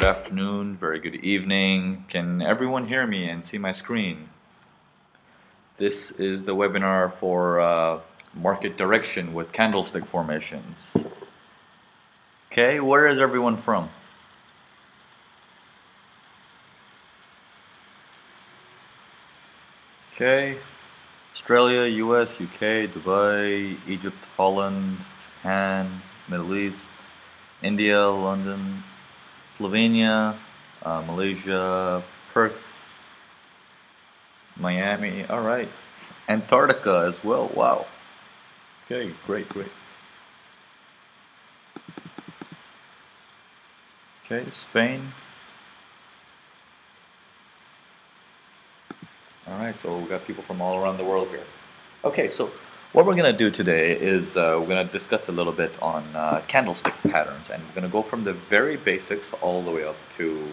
good afternoon, very good evening. Can everyone hear me and see my screen? This is the webinar for market direction with candlestick formations. Okay, where is everyone from? Okay, Australia, US, UK, Dubai, Egypt, Holland, Japan, Middle East, India, London, Slovenia, Malaysia, Perth, Miami, all right. Antarctica as well, wow. Okay, great, great. Okay, Spain. All right, so we got people from all around the world here. Okay, so what we're going to do today is we're going to discuss a little bit on candlestick patterns, and we're going to go from the very basics all the way up to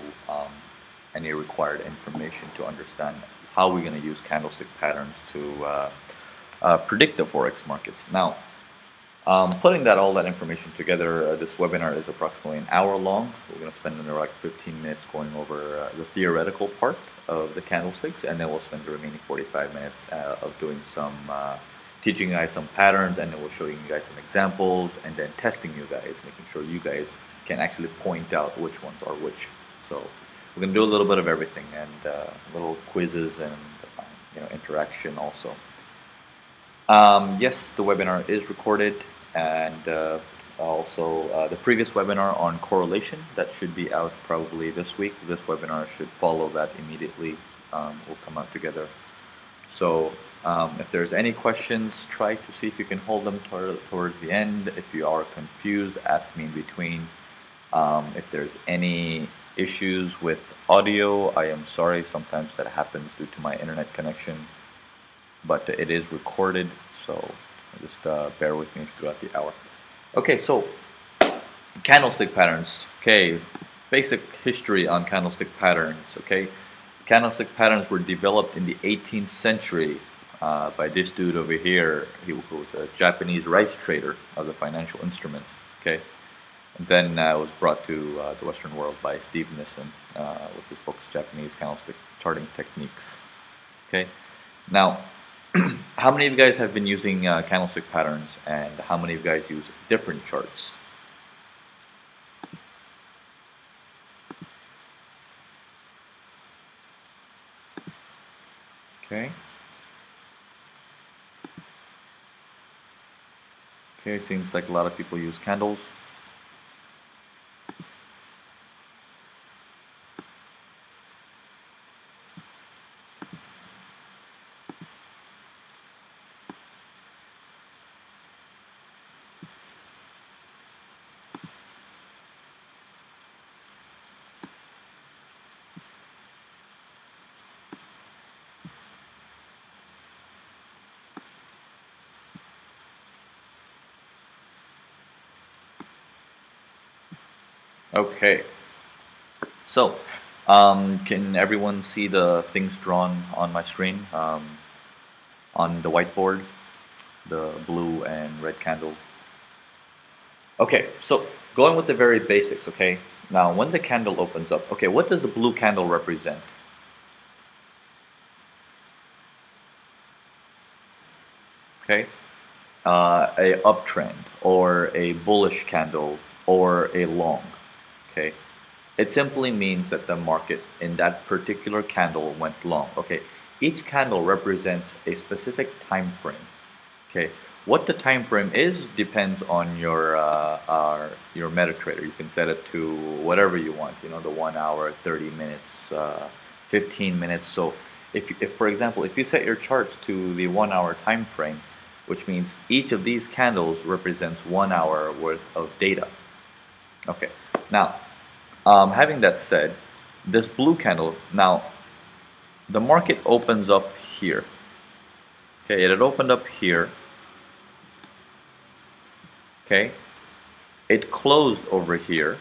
any required information to understand how we're going to use candlestick patterns to predict the forex markets. Now, putting all that information together, this webinar is approximately an hour long. We're going to spend another like 15 minutes going over the theoretical part of the candlesticks, and then we'll spend the remaining 45 minutes of doing some teaching you guys some patterns, and then we'll show you guys some examples, and then testing you guys, making sure you guys can actually point out which ones are which. So we're going to do a little bit of everything, and little quizzes and interaction also. Yes, the webinar is recorded, and also the previous webinar on correlation, that should be out probably this week. This webinar should follow that immediately. Will come out together. So if there's any questions, try to see if you can hold them towards the end. If you are confused, ask me in between. If there's any issues with audio, I am sorry. Sometimes that happens due to my internet connection, but it is recorded, so just bear with me throughout the hour. Okay, so candlestick patterns. Okay, basic history on candlestick patterns. Okay, candlestick patterns were developed in the 18th century by this dude over here. He was a Japanese rice trader of the financial instruments. Okay, and then it was brought to the Western world by Steve Nissen with his books, Japanese Candlestick Charting Techniques. Okay, now, how many of you guys have been using candlestick patterns, and how many of you guys use different charts? Okay. Okay, seems like a lot of people use candles. Okay. So, can everyone see the things drawn on my screen on the whiteboard, the blue and red candle? Okay, so going with the very basics, okay? Now, when the candle opens up, okay, what does the blue candle represent? Okay, a uptrend or a bullish candle or a long, okay? It simply means that the market in that particular candle went long. Okay, each candle represents a specific time frame. Okay, what the time frame is depends on your MetaTrader. You can set it to whatever you want. You know, the 1 hour, 30 minutes, 15 minutes. So if for example, if you set your charts to the 1 hour time frame, which means each of these candles represents 1 hour worth of data. Okay, now. Having that said, this blue candle, now the market opens up here. Okay, it had opened up here. Okay, it closed over here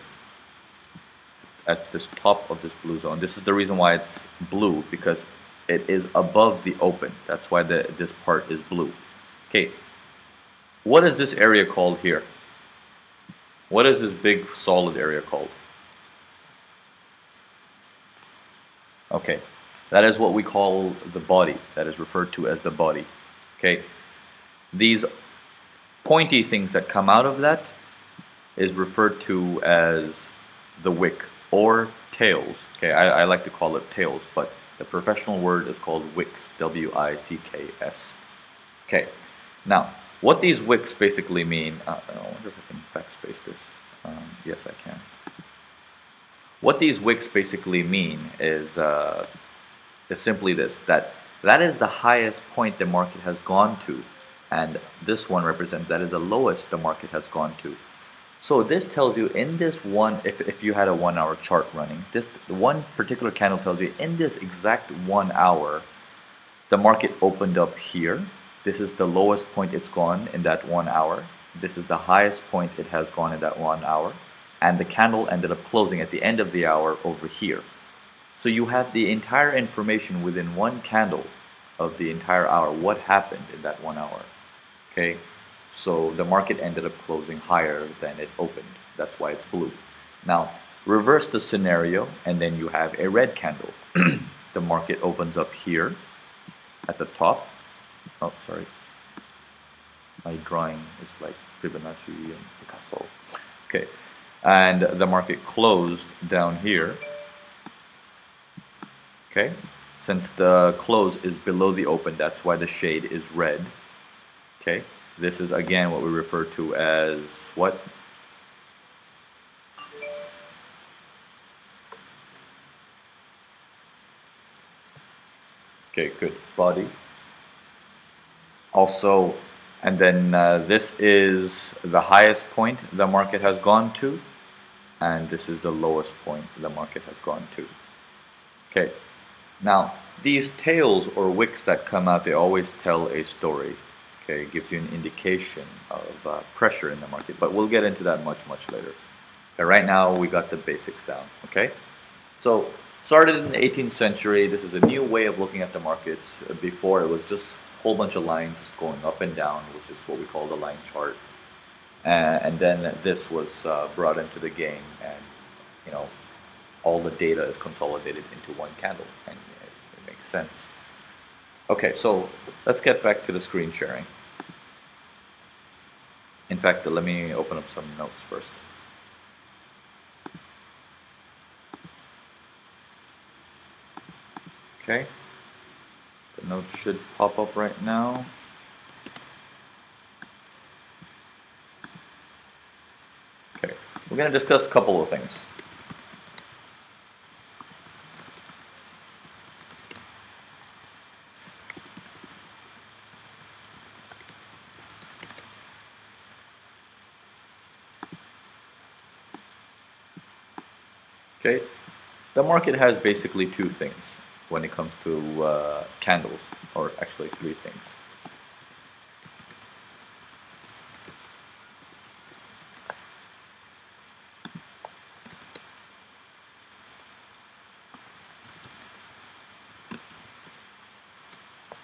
at this top of this blue zone. This is the reason why it's blue, because it is above the open. That's why this part is blue. Okay, what is this area called here? What is this big solid area called? Okay, that is what we call the body. That is referred to as the body. Okay, these pointy things that come out of that is referred to as the wick or tails. Okay, I like to call it tails, but the professional word is called wicks. W-I-C-K-S. Okay, now what these wicks basically mean. I wonder if I can backspace this. Yes, I can. What these wicks basically mean is simply this: that is the highest point the market has gone to, and this one represents that is the lowest the market has gone to. So this tells you in this one, if you had a 1 hour chart running, this one particular candle tells you in this exact 1 hour, the market opened up here. This is the lowest point it's gone in that 1 hour. This is the highest point it has gone in that 1 hour. And the candle ended up closing at the end of the hour over here. So you have the entire information within one candle of the entire hour, what happened in that 1 hour. Okay, so the market ended up closing higher than it opened. That's why it's blue. Now, reverse the scenario, and then you have a red candle. The market opens up here at the top. Oh, sorry. My drawing is like Fibonacci and Picasso. Okay, and the market closed down here. Okay, since the close is below the open, that's why the shade is red. Okay, this is again what we refer to as what? Okay, good. Body. Also, and then this is the highest point the market has gone to, and this is the lowest point the market has gone to. Okay, now these tails or wicks that come out, they always tell a story. Okay, it gives you an indication of pressure in the market, but we'll get into that much later. Okay, right now we got the basics down. Okay, so started in the 18th century. This is a new way of looking at the markets. Before it was just a whole bunch of lines going up and down, which is what we call the line chart. And then this was brought into the game, and you know all the data is consolidated into one candle, and it makes sense. Okay, so let's get back to the screen sharing. In fact, let me open up some notes first. Okay, the notes should pop up right now. Okay, we're going to discuss a couple of things. Okay, the market has basically two things when it comes to candles, or actually three things.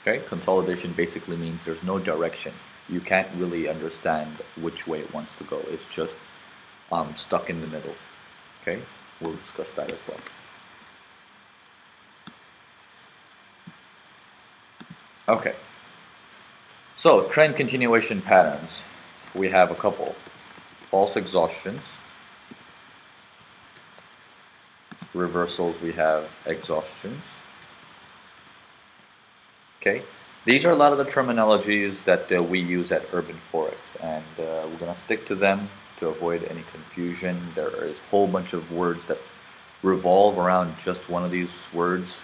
Okay, consolidation basically means there's no direction. You can't really understand which way it wants to go. It's just stuck in the middle. Okay, we'll discuss that as well. Okay, so trend continuation patterns. We have a couple. False exhaustions. Reversals, we have exhaustions. Okay, these are a lot of the terminologies that we use at Urban Forex, and we're going to stick to them to avoid any confusion. There is a whole bunch of words that revolve around just one of these words.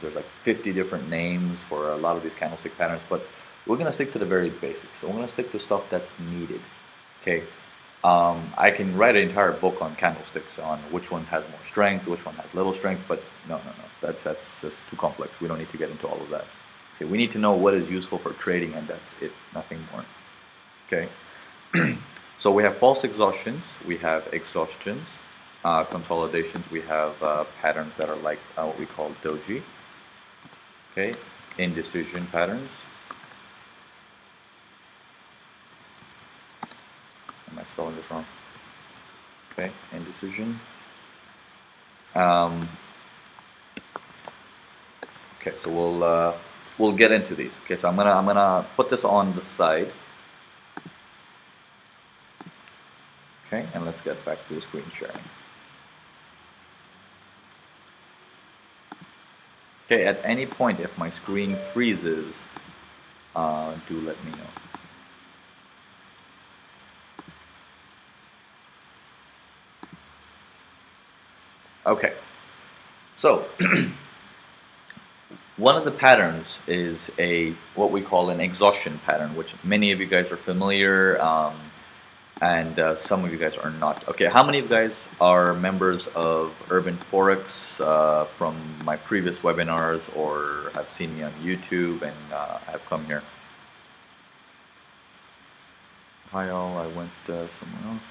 There's like 50 different names for a lot of these candlestick patterns, but we're going to stick to the very basics. So we're going to stick to stuff that's needed. Okay, I can write an entire book on candlesticks on which one has more strength, which one has little strength, but no, that's just too complex. We don't need to get into all of that. Okay, we need to know what is useful for trading, and that's it, nothing more. Okay, so we have false exhaustions, we have exhaustions, consolidations, we have patterns that are like what we call doji. Okay, indecision patterns. Am I spelling this wrong? Okay, indecision. Okay, so we'll get into these. Okay, so I'm gonna put this on the side. Okay, and let's get back to the screen sharing. Okay, at any point if my screen freezes, do let me know. Okay, so one of the patterns is what we call an exhaustion pattern, which many of you guys are familiar, and some of you guys are not. Okay, how many of you guys are members of Urban Forex from my previous webinars, or have seen me on YouTube and have come here? Hi all, I went somewhere else.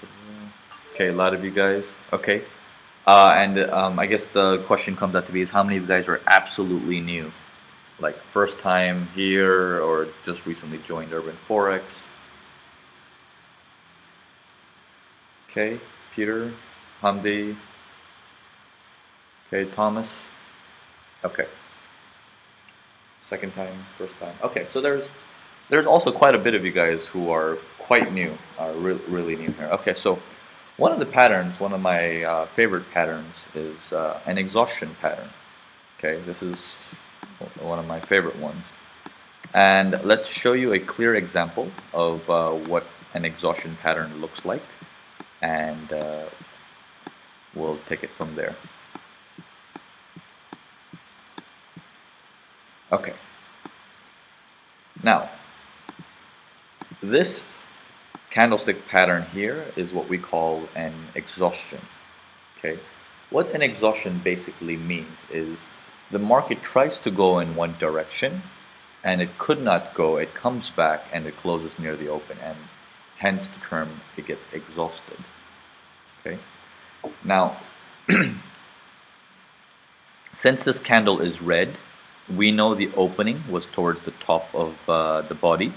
Okay, a lot of you guys. Okay, and I guess the question comes out to be is how many of you guys are absolutely new? Like first time here or just recently joined Urban Forex? Okay, Peter, Hamdi, okay, Thomas. Okay, second time, first time. Okay, so there's also quite a bit of you guys who are quite new, really new here. Okay, so one of the patterns, one of my favorite patterns is an exhaustion pattern. Okay, this is one of my favorite ones. And let's show you a clear example of what an exhaustion pattern looks like, and we'll take it from there. Okay. Now, this candlestick pattern here is what we call an exhaustion. Okay. What an exhaustion basically means is the market tries to go in one direction and it could not go, it comes back and it closes near the open, and hence the term it gets exhausted. Okay. Now, since this candle is red, we know the opening was towards the top of the body.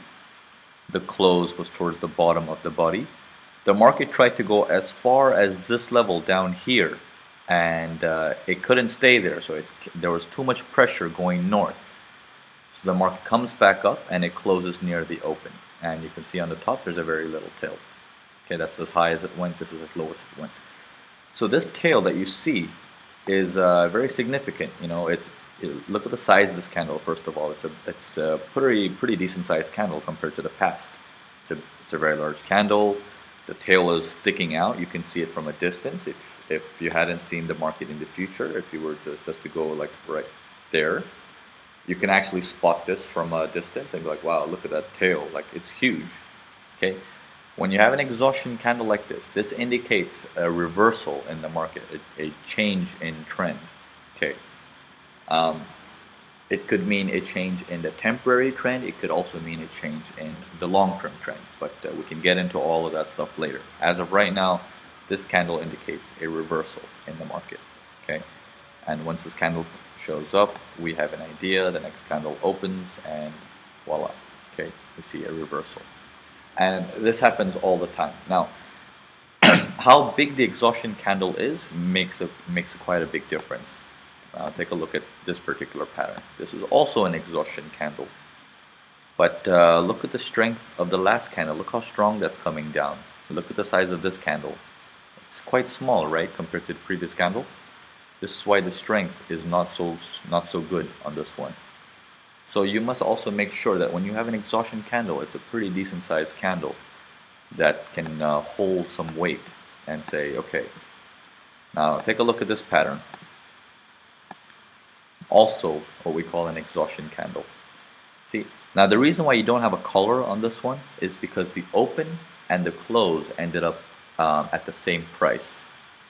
The close was towards the bottom of the body. The market tried to go as far as this level down here, and it couldn't stay there, so there was too much pressure going north. So the market comes back up and it closes near the open. And you can see on the top there's a very little tail. Okay, that's as high as it went, this is as low as it went. So this tail that you see is very significant. You know, look at the size of this candle. First of all, it's a pretty decent sized candle compared to the past. It's a very large candle. The tail is sticking out. You can see it from a distance. If you hadn't seen the market in the future, if you were just to go like right there, you can actually spot this from a distance and be like, wow, look at that tail. Like, it's huge. Okay. When you have an exhaustion candle like this indicates a reversal in the market, a change in trend. Okay. It could mean a change in the temporary trend. It could also mean a change in the long-term trend. But we can get into all of that stuff later. As of right now, this candle indicates a reversal in the market. Okay. And once this candle shows up, we have an idea. The next candle opens, and voila. Okay. We see a reversal. And this happens all the time. Now, how big the exhaustion candle is makes quite a big difference. Take a look at this particular pattern. This is also an exhaustion candle. But look at the strength of the last candle. Look how strong that's coming down. Look at the size of this candle. It's quite small, right, compared to the previous candle. This is why the strength is not so good on this one. So you must also make sure that when you have an exhaustion candle, it's a pretty decent sized candle that can hold some weight and say, okay, now take a look at this pattern. Also what we call an exhaustion candle. See, now the reason why you don't have a color on this one is because the open and the close ended up at the same price.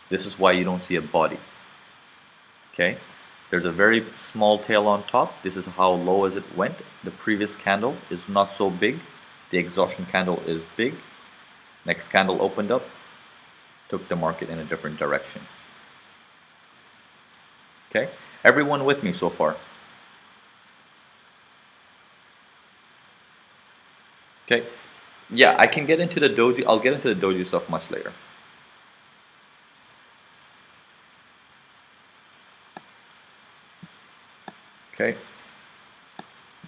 This is why you don't see a body. Okay. There's a very small tail on top. This is how low as it went. The previous candle is not so big. The exhaustion candle is big. Next candle opened up, took the market in a different direction. Okay, everyone with me so far? Okay, yeah, I can get into the doji. I'll get into the doji stuff much later. Okay,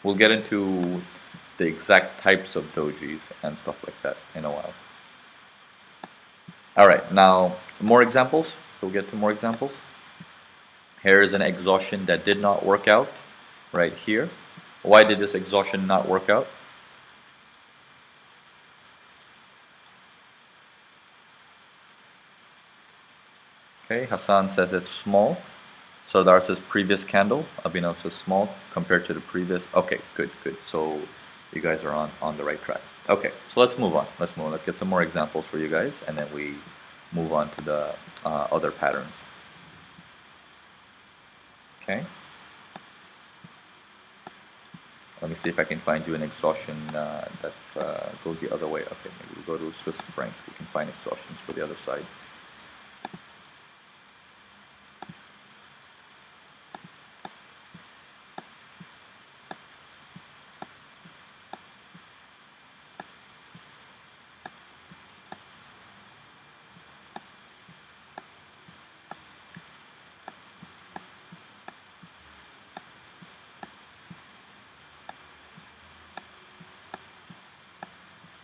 We'll get into the exact types of dojis and stuff like that in a while. All right, now more examples. We'll get to more examples. Here is an exhaustion that did not work out right here. Why did this exhaustion not work out? Okay, Hassan says it's small. Sardar says previous candle. Abhinav says small compared to the previous. Okay, good, good. So you guys are on the right track. Okay, so let's move on. Let's move on. Let's get some more examples for you guys, and then we move on to the other patterns. Okay. Let me see if I can find you an exhaustion that goes the other way. Okay, maybe we'll go to Swiss franc. We can find exhaustions for the other side.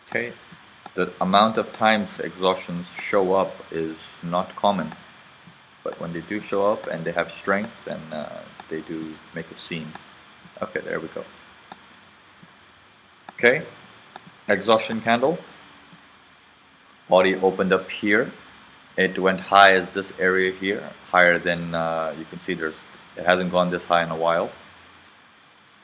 Okay, the amount of times exhaustions show up is not common, but when they do show up and they have strength, then they do make a scene. Okay, there we go. Okay, exhaustion candle. Body opened up here. It went high as this area here, higher than you can see. It hasn't gone this high in a while.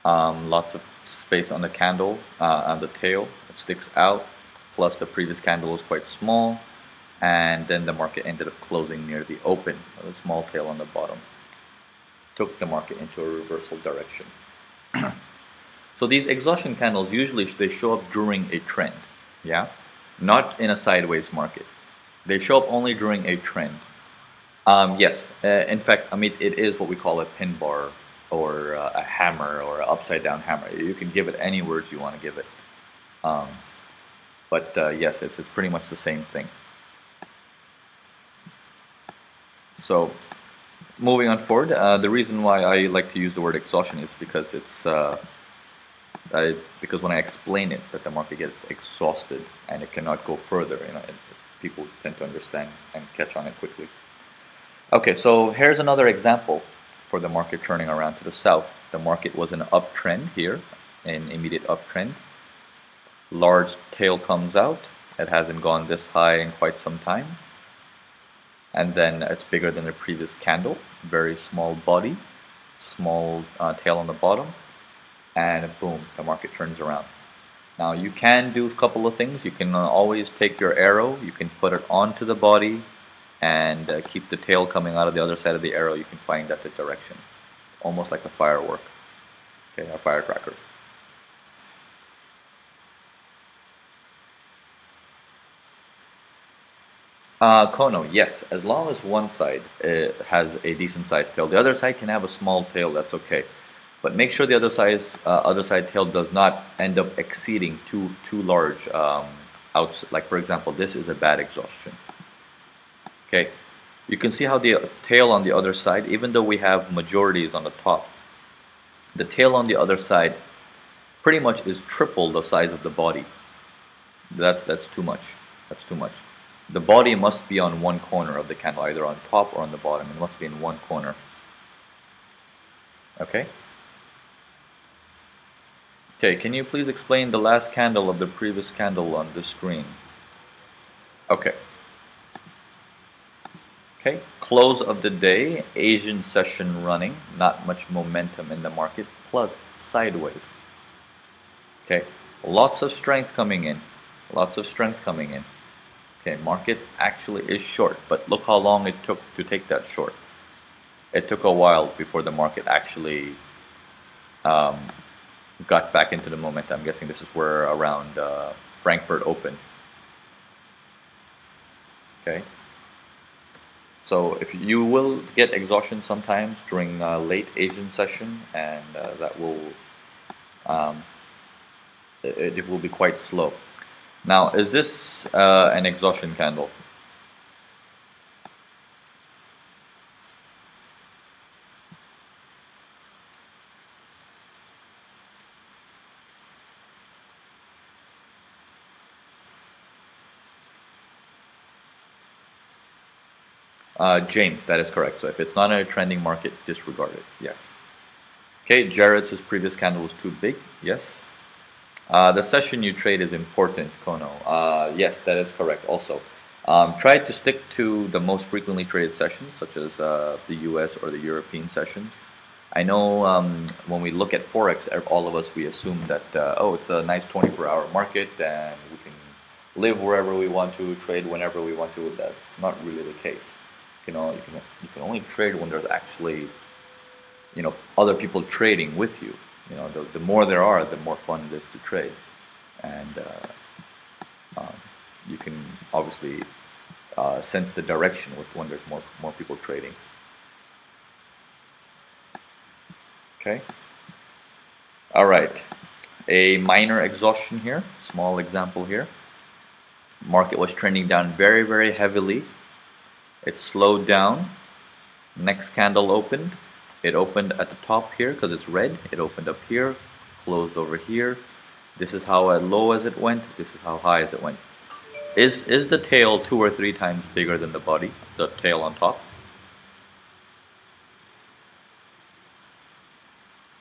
Lots of space on the candle, on the tail. It sticks out. Plus, the previous candle was quite small, and then the market ended up closing near the open, a small tail on the bottom. Took the market into a reversal direction. So these exhaustion candles usually they show up during a trend, yeah, not in a sideways market. They show up only during a trend. Yes, in fact, I mean it is what we call a pin bar or a hammer or an upside down hammer. You can give it any words you want to give it, um, but yes, it's pretty much the same thing. So moving on forward, the reason why I like to use the word exhaustion is because it's because when I explain it, that the market gets exhausted and it cannot go further. You know, people tend to understand and catch on it quickly. Okay, so here's another example for the market turning around to the south. The market was an uptrend here, an immediate uptrend. Large tail comes out. It hasn't gone this high in quite some time. And then it's bigger than the previous candle. Very small body, small tail on the bottom. And boom, the market turns around. Now you can do a couple of things. You can always take your arrow, you can put it onto the body and keep the tail coming out of the other side of the arrow. You can find that the direction, almost like a firework, okay, a firecracker. Kono, yes, as long as one side has a decent sized tail. The other side can have a small tail, that's okay. But make sure the other side tail does not end up exceeding too large. Like for example, this is a bad exhaustion. Okay, you can see how the tail on the other side, even though we have majorities on the top, the tail on the other side pretty much is triple the size of the body. That's too much. That's too much. The body must be on one corner of the candle, either on top or on the bottom. It must be in one corner. Okay. Okay, can you please explain the last candle of the previous candle on the screen? Okay. Okay, close of the day, Asian session running, not much momentum in the market, plus sideways. Okay, lots of strength coming in, lots of strength coming in. Okay, market actually is short, but look how long it took to take that short. It took a while before the market actually got back into the momentum. I'm guessing this is where around Frankfurt Open. Okay. So if you will get exhaustion sometimes during late Asian session, and that will it will be quite slow. Now, is this an exhaustion candle? James, that is correct. So if it's not in a trending market, disregard it. Yes. Okay, Jared says previous candle was too big. Yes. The session you trade is important, Kono. Yes, that is correct also. Try to stick to the most frequently traded sessions, such as the US or the European sessions. I know when we look at Forex, all of us, we assume that, oh, it's a nice 24-hour market and we can live wherever we want to, trade whenever we want to. That's not really the case. You can only trade when there's actually, other people trading with you. The more there are, the more fun it is to trade. And you can obviously sense the direction when there's more people trading. Okay. All right. A minor exhaustion here. Small example here. Market was trending down very, very heavily. It slowed down. Next candle opened. It opened at the top here because it's red. It opened up here, closed over here. This is how low as it went. This is how high as it went. Is the tail 2 or 3 times bigger than the body, the tail on top?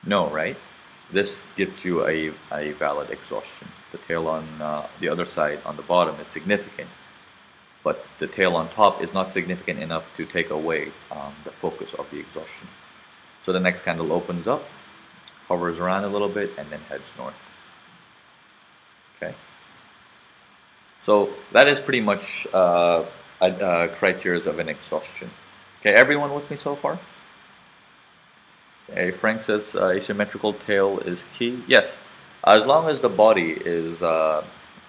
No, right? This gives you a valid exhaustion. The tail on the other side, on the bottom, is significant. But the tail on top is not significant enough to take away the focus of the exhaustion. So the next candle opens up, hovers around a little bit, and then heads north. Okay. So that is pretty much criteria of an exhaustion. Okay, everyone with me so far? Okay, Frank says asymmetrical tail is key. Yes, as long as the body is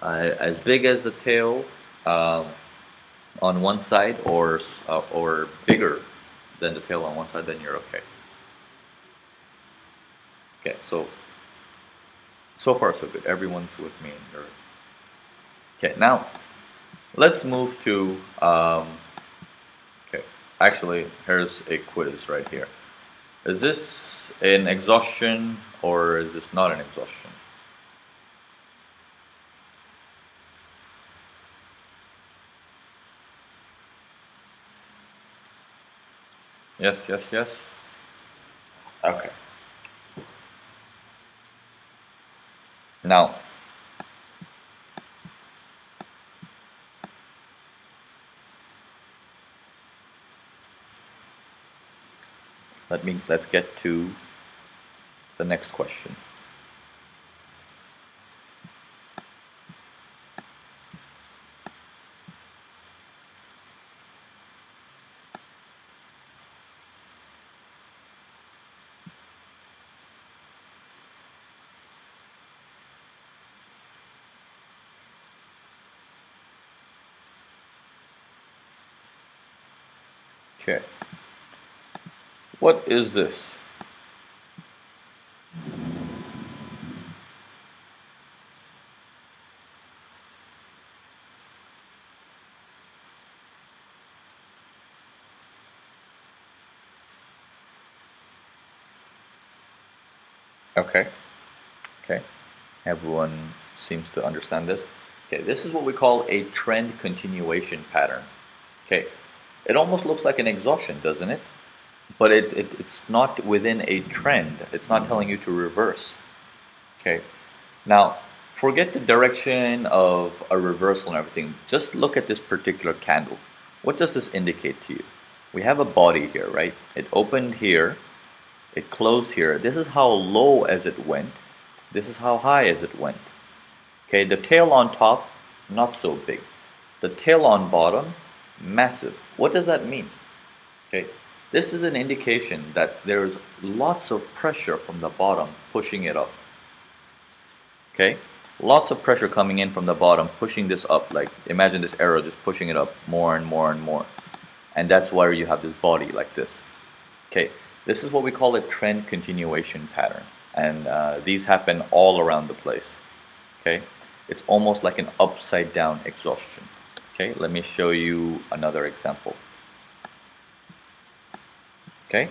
as big as the tail on one side, or bigger than the tail on one side, then you're okay. Okay, so far so good. Everyone's with me. Okay, now let's move to. Okay, actually, here's a quiz right here. Is this an exhaustion or is this not an exhaustion? Yes, yes, yes. Okay. Now, let's get to the next question. Okay. What is this? Okay. Okay. Everyone seems to understand this. Okay, this is what we call a trend continuation pattern. Okay. It almost looks like an exhaustion, doesn't it? But it's not within a trend. It's not telling you to reverse. Okay. Now, forget the direction of a reversal and everything. Just look at this particular candle. What does this indicate to you? We have a body here, right? It opened here. It closed here. This is how low as it went. This is how high as it went. Okay, the tail on top, not so big. The tail on bottom, massive. What does that mean? Okay, this is an indication that there's lots of pressure from the bottom pushing it up. Okay, lots of pressure coming in from the bottom, pushing this up. Like, imagine this arrow just pushing it up more and more and more. And that's why you have this body like this. Okay, this is what we call a trend continuation pattern. And these happen all around the place. Okay, it's almost like an upside down exhaustion. Okay, let me show you another example. Okay,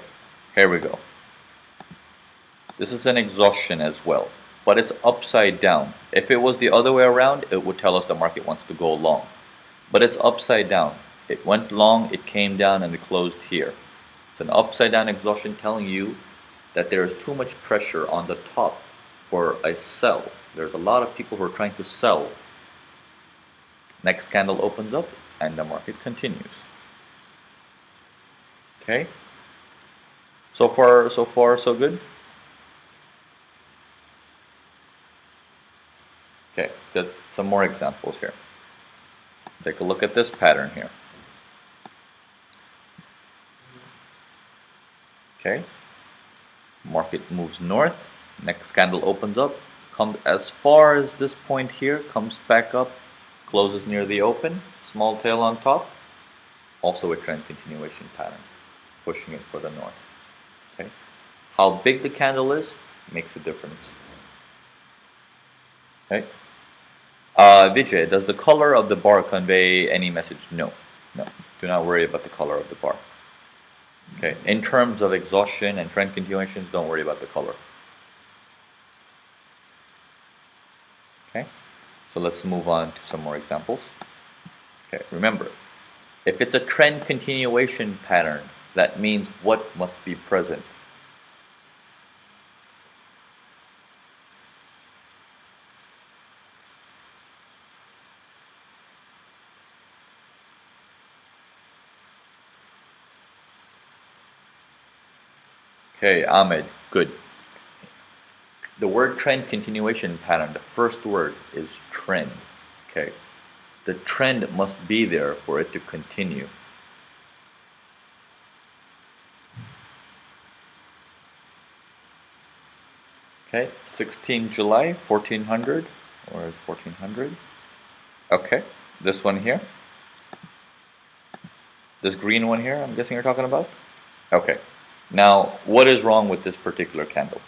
here we go. This is an exhaustion as well, but it's upside down. If it was the other way around, it would tell us the market wants to go long. But it's upside down. It went long, it came down, and it closed here. It's an upside down exhaustion telling you that there is too much pressure on the top for a sell. There's a lot of people who are trying to sell. Next candle opens up and the market continues. Okay? So far, so good? Okay, let's get some more examples here. Take a look at this pattern here. Okay, market moves north, next candle opens up, comes as far as this point here, comes back up, closes near the open, small tail on top, also a trend continuation pattern, pushing it for the north. Okay, how big the candle is makes a difference. Okay, Vijay, does the color of the bar convey any message? No, no, do not worry about the color of the bar. Okay, in terms of exhaustion and trend continuations, don't worry about the color. Okay, so let's move on to some more examples. Okay, remember, if it's a trend continuation pattern, that means what must be present? Okay, Ahmed, good. The word trend continuation pattern, the first word is trend. Okay, the trend must be there for it to continue. Okay, 16 July, 1400, or is 1400? Okay, this one here. This green one here, I'm guessing you're talking about? Okay, now what is wrong with this particular candle?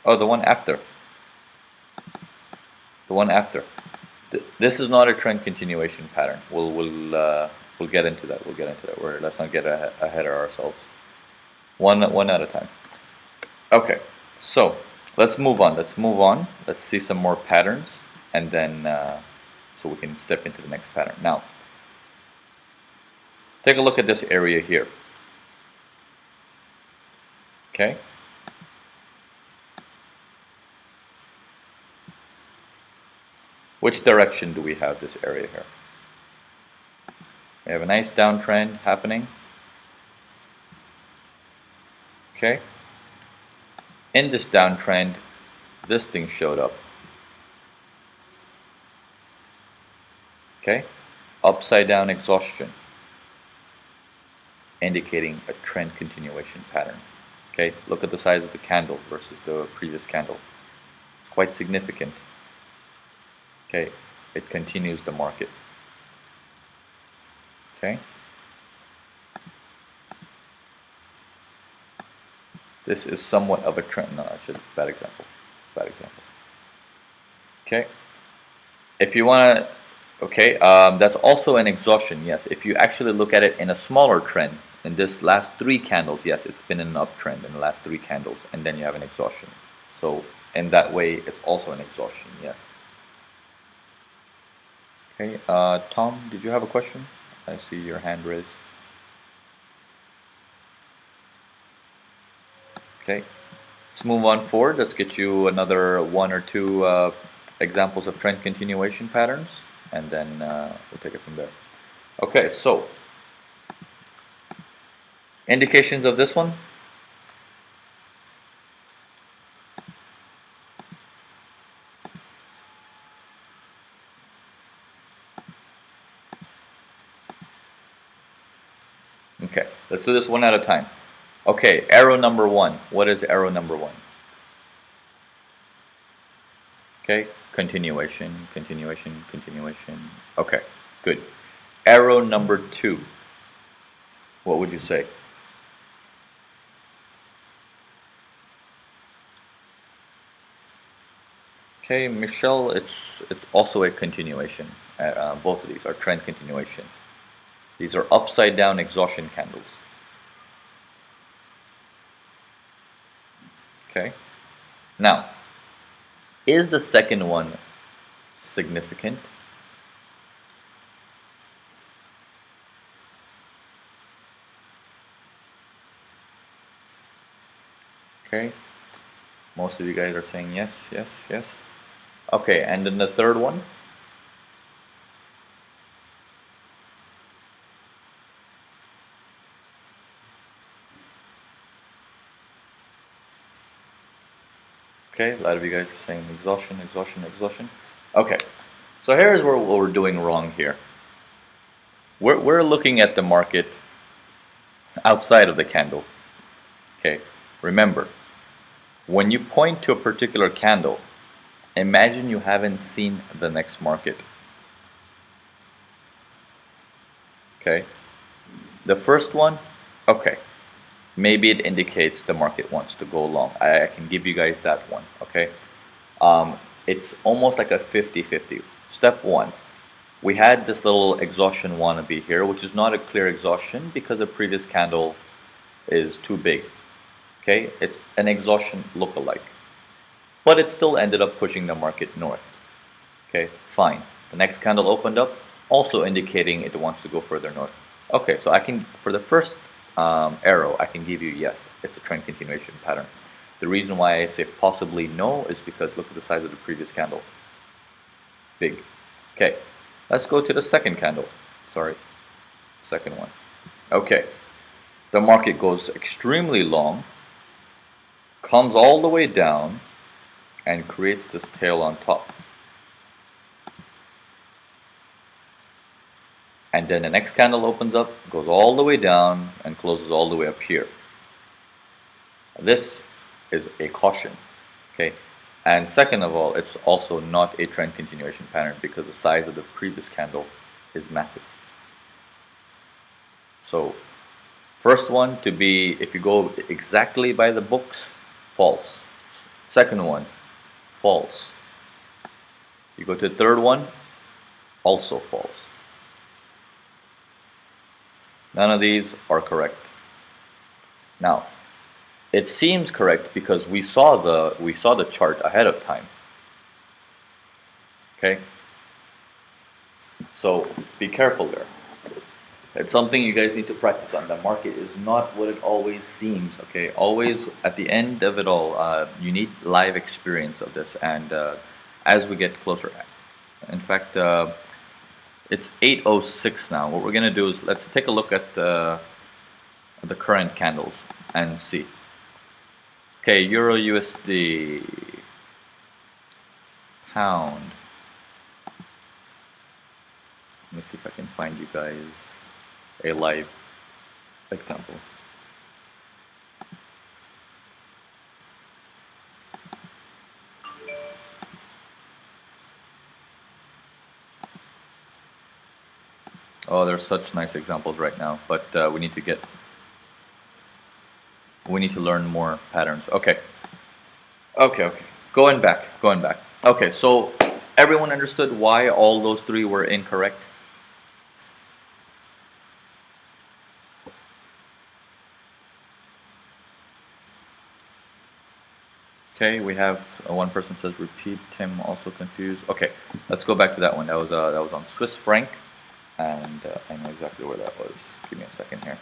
Oh, the one after. The one after. This is not a trend continuation pattern. We'll get into that. We'll get into that. Let's not get ahead of ourselves. One at a time. Okay, so let's move on. Let's see some more patterns, and then so we can step into the next pattern. Now, take a look at this area here. Okay. Which direction do we have this area here? We have a nice downtrend happening. Okay. In this downtrend, this thing showed up. Okay. Upside down exhaustion, indicating a trend continuation pattern. Okay. Look at the size of the candle versus the previous candle. It's quite significant. Okay. It continues the market. Okay. This is somewhat of a trend. No, that's just bad example. Bad example. Okay. If you want to, okay, that's also an exhaustion. Yes. If you actually look at it in a smaller trend, in this last three candles, yes, it's been an uptrend in the last three candles, and then you have an exhaustion. So in that way, it's also an exhaustion. Yes. Okay. Tom, did you have a question? I see your hand raised. Okay. Let's move on forward. Let's get you another one or two examples of trend continuation patterns, and then we'll take it from there. Okay, so indications of this one. Okay, let's do this one at a time. Okay, arrow number one. What is arrow number one? Okay, continuation, continuation, continuation. Okay, good. Arrow number two. What would you say? Okay, Michelle, it's also a continuation. Both of these are trend continuation. These are upside down exhaustion candles. Okay. Now, is the second one significant? Most of you guys are saying yes, yes, yes. Okay, and then the third one. Okay, a lot of you guys are saying exhaustion, exhaustion, exhaustion. Okay, so here's where what we're doing wrong here. We're looking at the market outside of the candle. Okay, remember, when you point to a particular candle, imagine you haven't seen the next market. Okay, the first one, okay, maybe it indicates the market wants to go long. I can give you guys that one. Okay, it's almost like a 50-50. Step one, we had this little exhaustion wannabe here, which is not a clear exhaustion because the previous candle is too big. Okay, it's an exhaustion look-alike, but it still ended up pushing the market north. Okay, fine. The next candle opened up, also indicating it wants to go further north. Okay, so I can, for the first arrow, I can give you yes, it's a trend continuation pattern. The reason why I say possibly no is because look at the size of the previous candle. Big. Okay, let's go to the second candle. Sorry, second one. Okay, the market goes extremely long, comes all the way down, and creates this tail on top. And then the next candle opens up, goes all the way down, and closes all the way up here. This is a caution, okay? And second of all, it's also not a trend continuation pattern because the size of the previous candle is massive. So first one to be, if you go exactly by the books, false. Second one, false. You go to the third one, also false. None of these are correct. Now, it seems correct because we saw the chart ahead of time. Okay? So be careful there. It's something you guys need to practice on. The market is not what it always seems. Okay, always at the end of it all, you need live experience of this. And as we get closer, in fact, it's 8:06 now. What we're gonna do is let's take a look at the current candles and see. Okay, Euro USD, pound. Let me see if I can find you guys a live example. Oh, there's such nice examples right now, but we need to learn more patterns. Okay. Okay. Going back. Okay, so everyone understood why all those three were incorrect? Okay, we have one person says repeat. Tim also confused. Okay, let's go back to that one. That was on Swiss franc, and I know exactly where that was. Give me a second here.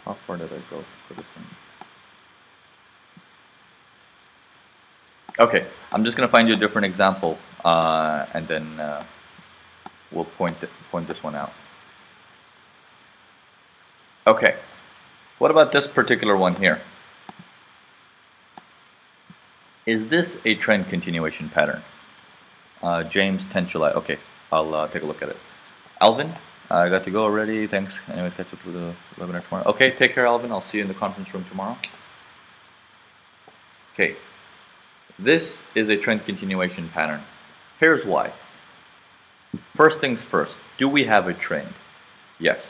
How far did I go for this one? Okay, I'm just gonna find you a different example, and then we'll point this one out. Okay, what about this particular one here? Is this a trend continuation pattern? James 10 July. Okay, I'll take a look at it. Alvin, I got to go already. Thanks. Anyways, catch up with the webinar tomorrow. Okay, take care, Alvin. I'll see you in the conference room tomorrow. Okay, this is a trend continuation pattern. Here's why. First things first, do we have a trend? Yes.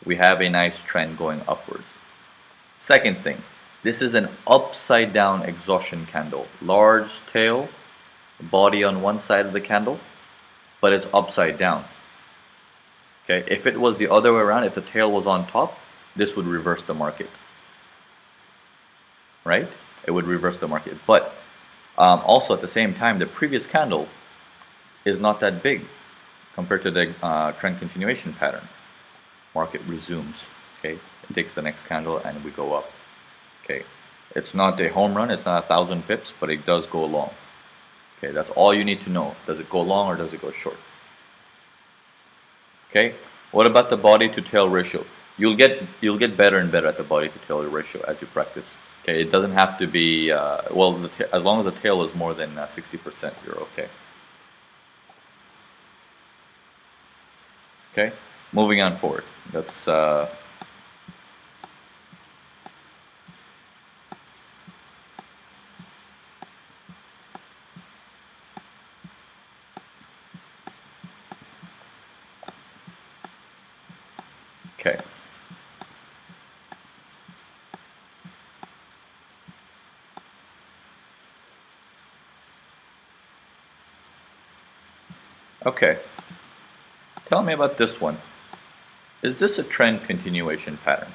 We have a nice trend going upwards. Second thing, this is an upside down exhaustion candle. Large tail, body on one side of the candle, but it's upside down. Okay, if it was the other way around, if the tail was on top, this would reverse the market. right? It would reverse the market. But also at the same time, the previous candle is not that big compared to the trend continuation pattern. Market resumes. Okay, it takes the next candle and we go up. Okay, it's not a home run, it's not 1,000 pips, but it does go long. Okay, that's all you need to know. Does it go long or does it go short? Okay, what about the body to tail ratio? You'll get better and better at the body to tail ratio as you practice. Okay, it doesn't have to be well, as long as the tail is more than 60%, you're okay. Okay, moving on forward. That's okay. Okay, tell me about this one. Is this a trend continuation pattern?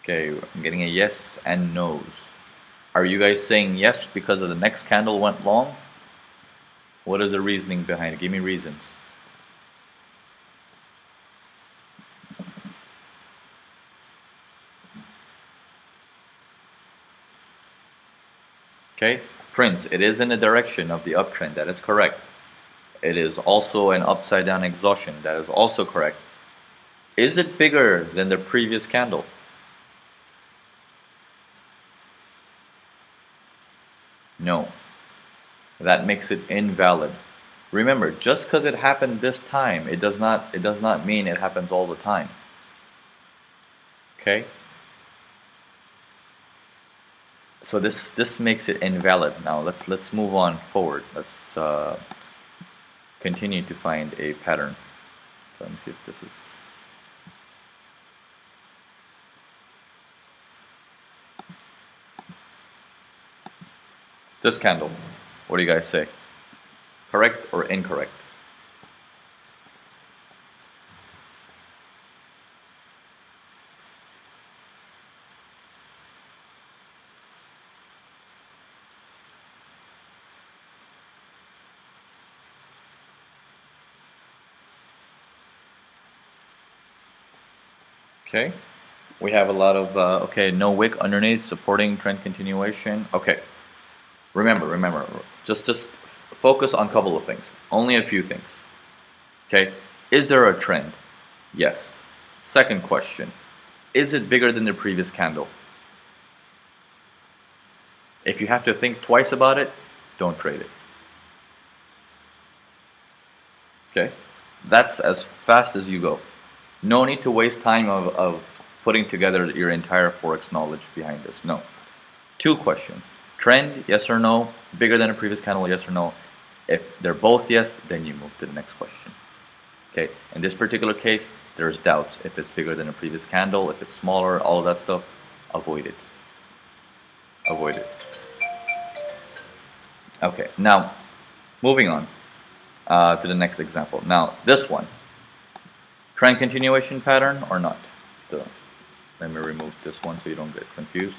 Okay, I'm getting a yes and no's. Are you guys saying yes because of the next candle went long? What is the reasoning behind it? Give me reasons. Okay, Prince, it is in the direction of the uptrend. That is correct. It is also an upside down exhaustion. That is also correct. Is it bigger than the previous candle? No. That makes it invalid. Remember, just because it happened this time, it does not mean it happens all the time. Okay? So this makes it invalid. Now let's move on forward. Let's continue to find a pattern. So let me see if this is this candle. What do you guys say? Correct or incorrect? Okay. We have a lot of okay, no wick underneath, supporting trend continuation. Okay. Remember. Just focus on a couple of things. Only a few things. Okay. Is there a trend? Yes. Second question. Is it bigger than the previous candle? If you have to think twice about it, don't trade it. Okay? That's as fast as you go. No need to waste time of putting together your entire Forex knowledge behind this. No. Two questions. Trend, yes or no? Bigger than a previous candle, yes or no? If they're both yes, then you move to the next question. Okay, in this particular case, there's doubts. If it's bigger than a previous candle, if it's smaller, all of that stuff, avoid it. Avoid it. Okay, now, moving on to the next example. Now, this one, trend continuation pattern or not? So, let me remove this one so you don't get confused.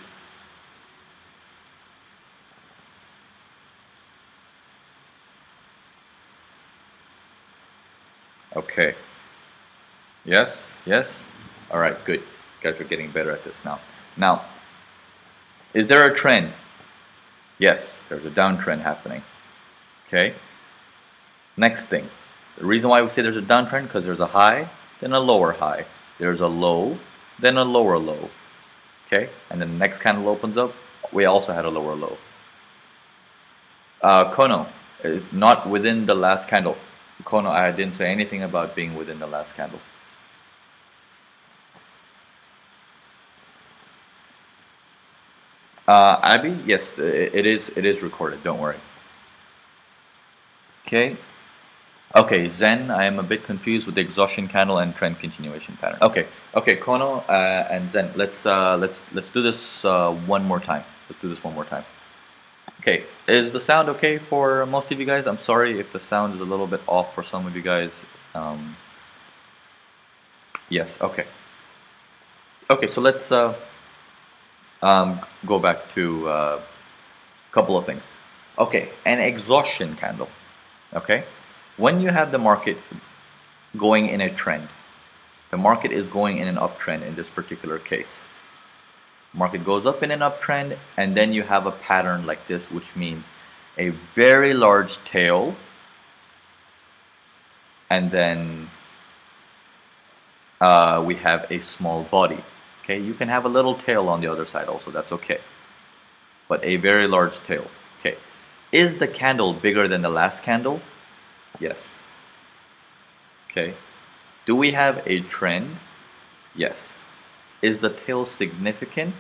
Okay. Yes, yes. All right, good. You guys are getting better at this now. Now, is there a trend? Yes, there's a downtrend happening. Okay. Next thing, the reason why we say there's a downtrend because there's a high, then a lower high. There's a low, then a lower low. Okay, and then the next candle opens up. We also had a lower low. Kono is not within the last candle. Kono, I didn't say anything about being within the last candle. Abby, yes, it is. It is recorded. Don't worry. Okay. Okay, Zen, I am a bit confused with the exhaustion candle and trend continuation pattern. Okay, Kono and Zen, let's do this one more time. Let's do this one more time. Okay, is the sound okay for most of you guys? I'm sorry if the sound is a little bit off for some of you guys. Um, yes, okay. Okay, so let's go back to a couple of things. Okay, an exhaustion candle. Okay, when you have the market going in a trend, the market is going in an uptrend in this particular case. Market goes up in an uptrend, and then you have a pattern like this, which means a very large tail, and then we have a small body. Okay, you can have a little tail on the other side also, that's okay. But a very large tail. Okay, is the candle bigger than the last candle? Yes. Okay, do we have a trend? Yes. Is the tail significant?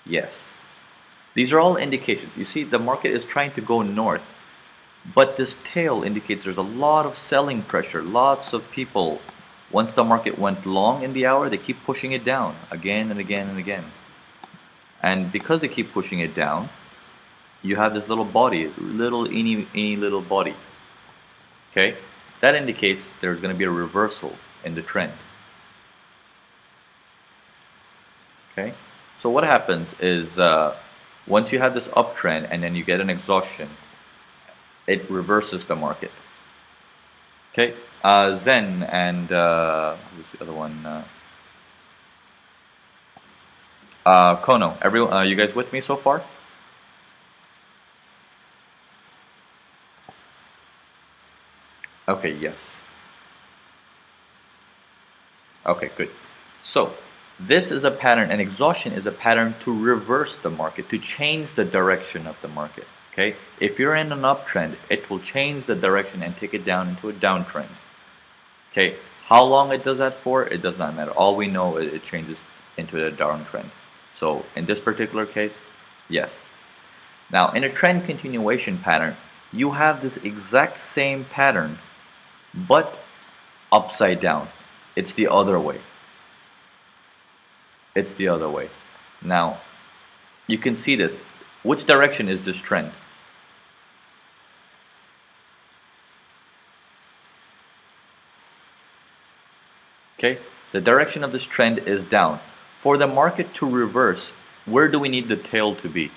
Yes. These are all indications. You see, the market is trying to go north, but this tail indicates there's a lot of selling pressure. Lots of people, once the market went long in the hour, they keep pushing it down again and again and again. And because they keep pushing it down, you have this little body, little any little body. Okay? That indicates there's going to be a reversal in the trend. Okay? So what happens is once you have this uptrend and then you get an exhaustion, it reverses the market. Okay, Zen and who's the other one? Kono. Everyone, you guys with me so far? Okay, yes. Okay, good. So this is a pattern, and exhaustion is a pattern to reverse the market, to change the direction of the market. Okay, if you're in an uptrend, it will change the direction and take it down into a downtrend. Okay, how long it does that for, it does not matter. All we know is it changes into a downtrend. So in this particular case, yes. Now in a trend continuation pattern, you have this exact same pattern, but upside down. It's the other way. It's the other way. Now, you can see this. Which direction is this trend? Okay, the direction of this trend is down. For the market to reverse, where do we need the tail to be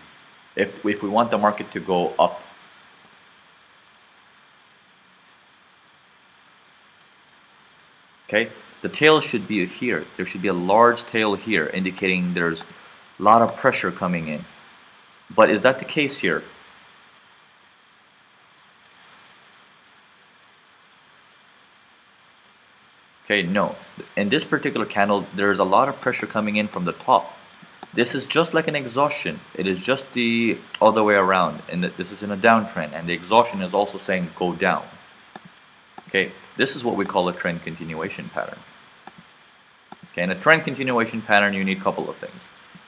if we want the market to go up? Okay, the tail should be here. There should be a large tail here, indicating there's a lot of pressure coming in. But is that the case here? Okay, no. In this particular candle, there's a lot of pressure coming in from the top. This is just like an exhaustion. It is just the other way around, and this is in a downtrend, and the exhaustion is also saying go down. Okay, this is what we call a trend continuation pattern. Okay, in a trend continuation pattern, you need a couple of things.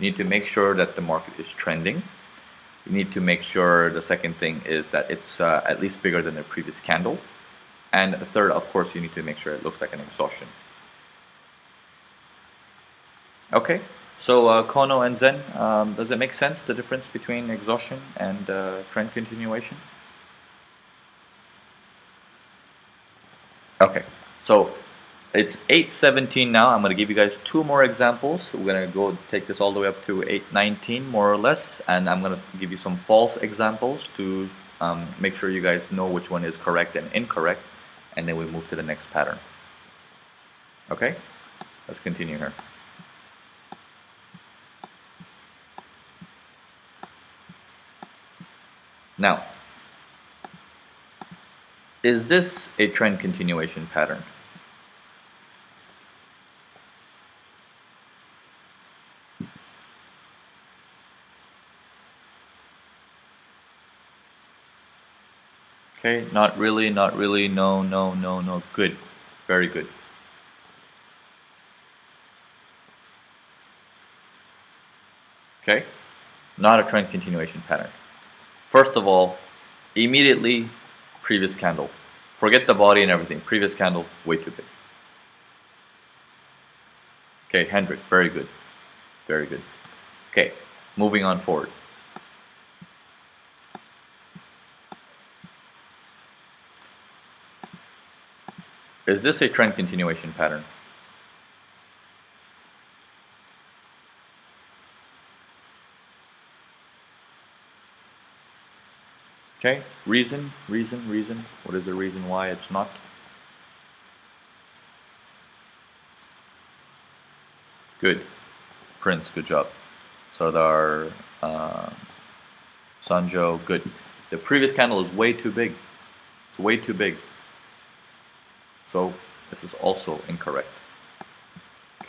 You need to make sure that the market is trending. You need to make sure the second thing is that it's at least bigger than the previous candle. And the third, of course, you need to make sure it looks like an exhaustion. Okay, so Kono and Zen, does it make sense, the difference between exhaustion and trend continuation? Okay, so it's 8:17 now. I'm going to give you guys two more examples. We're going to go take this all the way up to 8:19 more or less, and I'm going to give you some false examples to make sure you guys know which one is correct and incorrect, and then we move to the next pattern. Okay, let's continue here. Now, is this a trend continuation pattern? Okay, not really, not really, no, no, no, no. Good, very good. Okay, not a trend continuation pattern. First of all, immediately previous candle. Forget the body and everything. Previous candle, way too big. Okay, Hendrik, very good. Very good. Okay, moving on forward. Is this a trend continuation pattern? Okay, reason. What is the reason why it's not? Good. Prince, good job. Sardar, Sanjo, good. The previous candle is way too big. It's way too big. So this is also incorrect.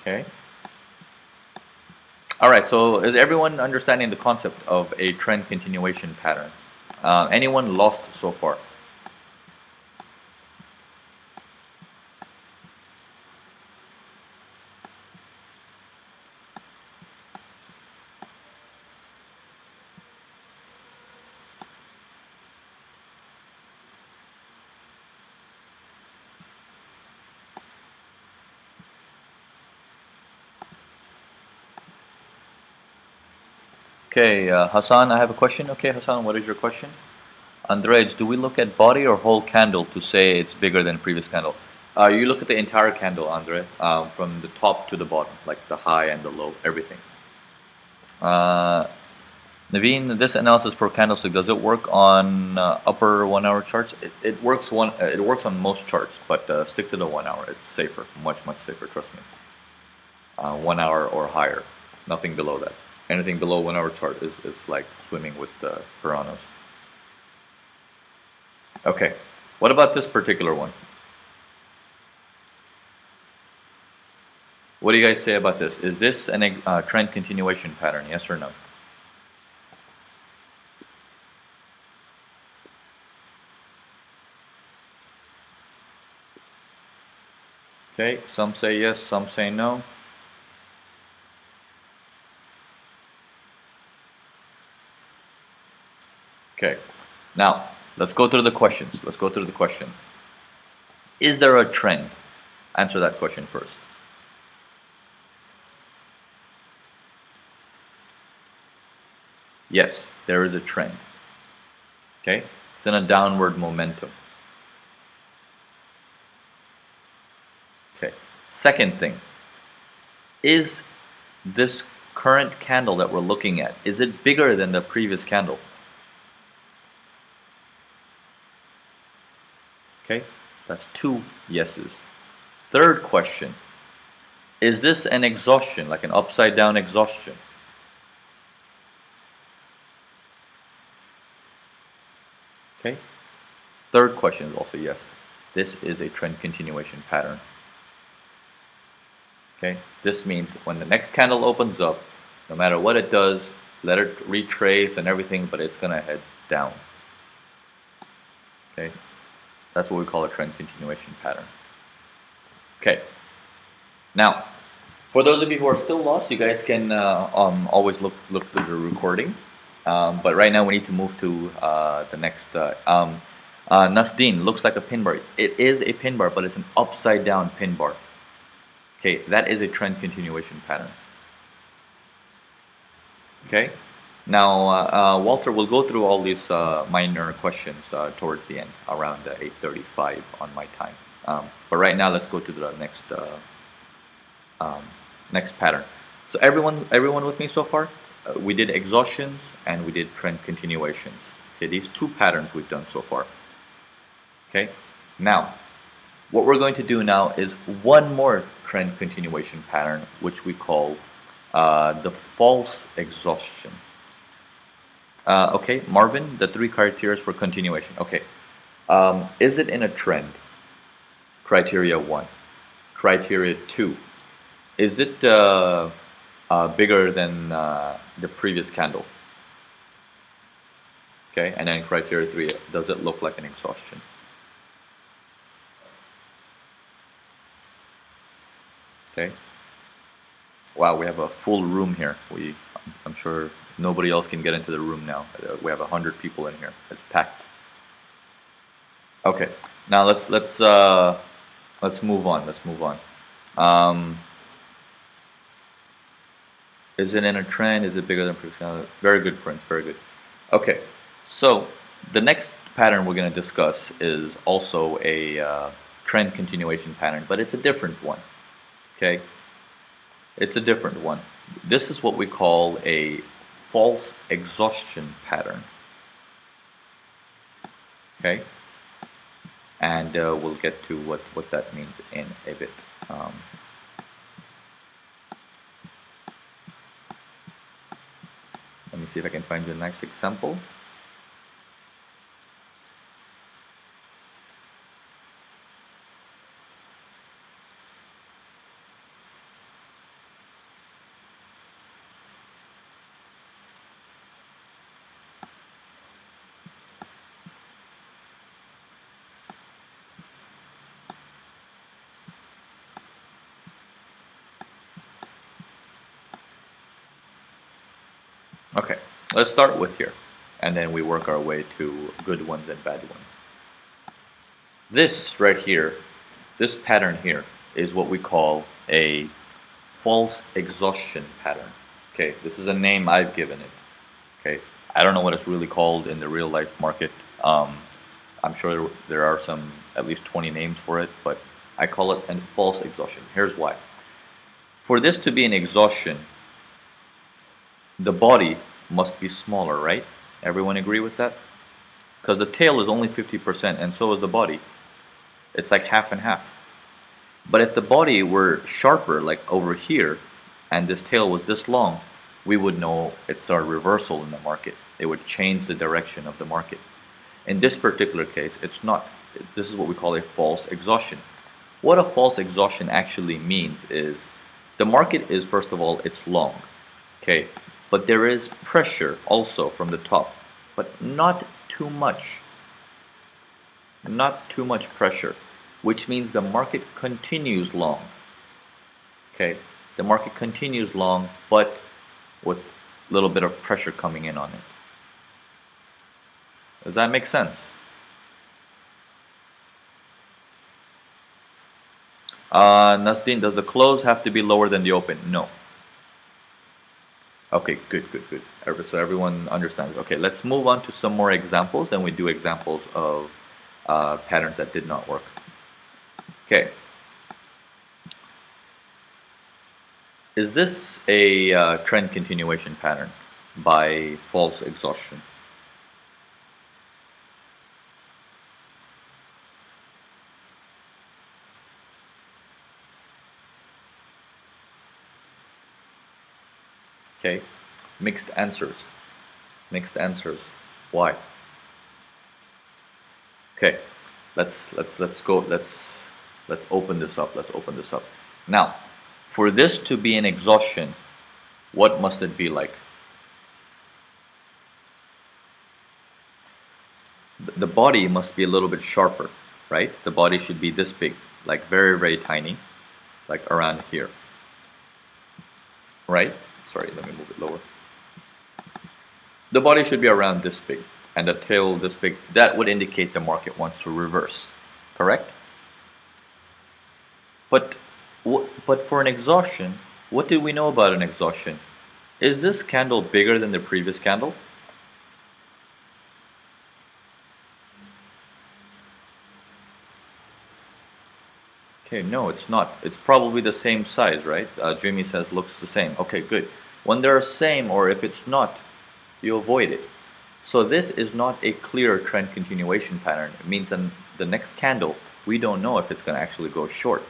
Okay. All right, so is everyone understanding the concept of a trend continuation pattern? Anyone lost so far? Okay, Hassan, I have a question. Okay, Hassan, what is your question? Andrej, do we look at body or whole candle to say it's bigger than previous candle? You look at the entire candle, Andre, from the top to the bottom, like the high and the low, everything. Uh, Navin, this analysis for candlestick, does it work on upper 1 hour charts? It works it works on most charts, but stick to the 1 hour. It's safer, much safer. Trust me. 1 hour or higher, nothing below that. Anything below 1 hour chart is like swimming with piranhas. Okay, what about this particular one? What do you guys say about this? Is this an trend continuation pattern? Yes or no? Okay, some say yes, some say no. Okay, now let's go through the questions. Is there a trend? Answer that question first. Yes, there is a trend. Okay, it's in a downward momentum. Okay, second thing, is this current candle that we're looking at, is it bigger than the previous candle? Okay, that's 2 yeses. Third question, is this an exhaustion, like an upside down exhaustion? Okay, third question is also yes. This is a trend continuation pattern. Okay, this means when the next candle opens up, no matter what it does, let it retrace and everything, but it's gonna head down. Okay, that's what we call a trend continuation pattern. Okay, now for those of you who are still lost, you guys can always look through the recording. But right now we need to move to the next. Nasdeen, looks like a pin bar. It is a pin bar, but it's an upside down pin bar. Okay, that is a trend continuation pattern. Okay, now Walter will go through all these minor questions towards the end, around 8:35 on my time. But right now, let's go to the next pattern. So everyone with me so far? We did exhaustions and we did trend continuations. Okay, these 2 patterns we've done so far. Okay, now what we're going to do now is one more trend continuation pattern, which we call the false exhaustion. Okay, Marvin, the 3 criteria for continuation. Okay, is it in a trend? Criteria 1. Criteria 2. Is it bigger than the previous candle? Okay, and then criteria 3, does it look like an exhaustion? Okay. Wow, we have a full room here. I'm sure nobody else can get into the room now. We have 100 people in here. It's packed. Okay, now let's move on. Is it in a trend? Is it bigger than previous candle? Very good, Prince. Very good. Okay, so the next pattern we're going to discuss is also a trend continuation pattern, but it's a different one. Okay, it's a different one. This is what we call a false exhaustion pattern. Okay, and we'll get to what that means in a bit. Let me see if I can find you a nice example. Okay, let's start with here, and then we work our way to good ones and bad ones. This right here, this pattern here, is what we call a false exhaustion pattern. Okay, this is a name I've given it. Okay, I don't know what it's really called in the real life market. I'm sure there are some, at least 20 names for it, but I call it a false exhaustion. Here's why. For this to be an exhaustion, the body must be smaller, right? Everyone agree with that? Because the tail is only 50% and so is the body. It's like half and half. But if the body were sharper, like over here, and this tail was this long, we would know it's a reversal in the market. It would change the direction of the market. In this particular case, it's not. This is what we call a false exhaustion. What a false exhaustion actually means is the market is, first of all, it's long. Okay, but there is pressure also from the top, but not too much. Not too much pressure, which means the market continues long. Okay, the market continues long, but with a little bit of pressure coming in on it. Does that make sense? Nasdeen, does the close have to be lower than the open? No. Okay, good. So everyone understands. Okay, let's move on to some more examples, and we do examples of patterns that did not work. Okay. Is this a trend continuation pattern by false exhaustion? Okay, mixed answers. Mixed answers. Why? Okay, let's open this up. Let's open this up. Now, for this to be an exhaustion, what must it be like? The body must be a little bit sharper, right? The body should be this big, like very tiny, like around here, right? Sorry, let me move it lower. The body should be around this big, and the tail this big. That would indicate the market wants to reverse, correct? But for an exhaustion, what do we know about an exhaustion? Is this candle bigger than the previous candle? Okay, no, it's not. It's probably the same size, right? Jimmy says looks the same. Okay, good. When they're same, or if it's not, you avoid it. So this is not a clear trend continuation pattern. It means in the next candle, we don't know if it's going to actually go short.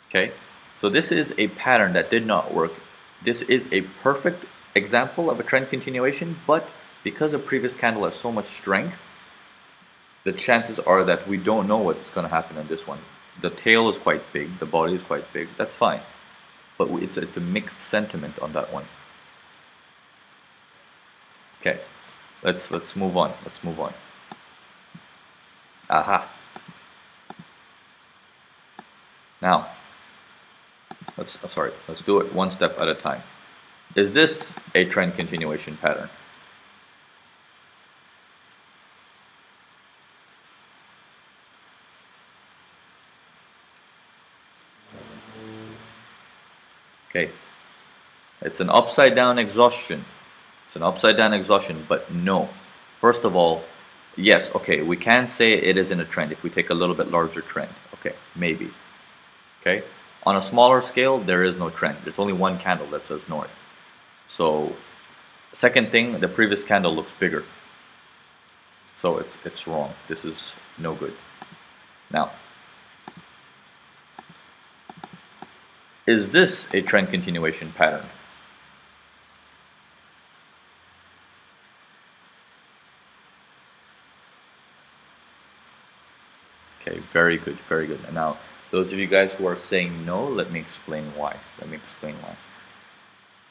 Okay, so this is a pattern that did not work. This is a perfect example of a trend continuation, but because the previous candle has so much strength, the chances are that we don't know what's going to happen in this one. The tail is quite big, the body is quite big, that's fine. But it's a mixed sentiment on that one. Okay, let's move on. Let's move on. Aha. Now, let's do it one step at a time. Is this a trend continuation pattern? Okay, it's an upside down exhaustion. It's an upside down exhaustion, but no. First of all, Yes, okay, we can say it is in a trend if we take a little bit larger trend. Okay, maybe. Okay, on a smaller scale, there is no trend. There's only one candle that says north. So, second thing, the previous candle looks bigger. So it's wrong. This is no good. Now, is this a trend continuation pattern? Okay, very good, very good. And now, those of you guys who are saying no, let me explain why. Let me explain why.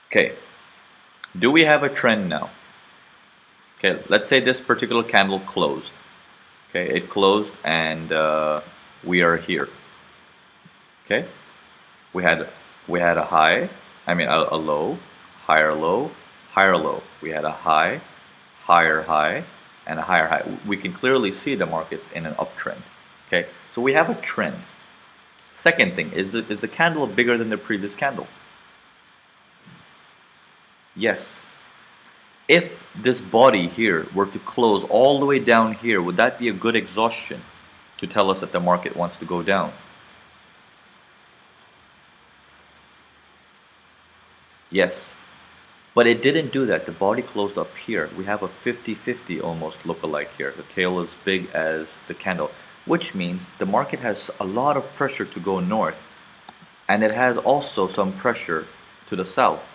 Okay, do we have a trend now? Okay, let's say this particular candle closed. Okay, it closed and we are here. Okay, we had a high, I mean a low, higher low, higher low. We had a high, higher high, and a higher high. We can clearly see the markets in an uptrend. Okay, so we have a trend. Second thing, is the candle bigger than the previous candle? Yes. If this body here were to close all the way down here, would that be a good exhaustion to tell us that the market wants to go down? Yes. But it didn't do that. The body closed up here. We have a 50-50 almost look-alike here. The tail is big as the candle, which means the market has a lot of pressure to go north, and it has also some pressure to the south,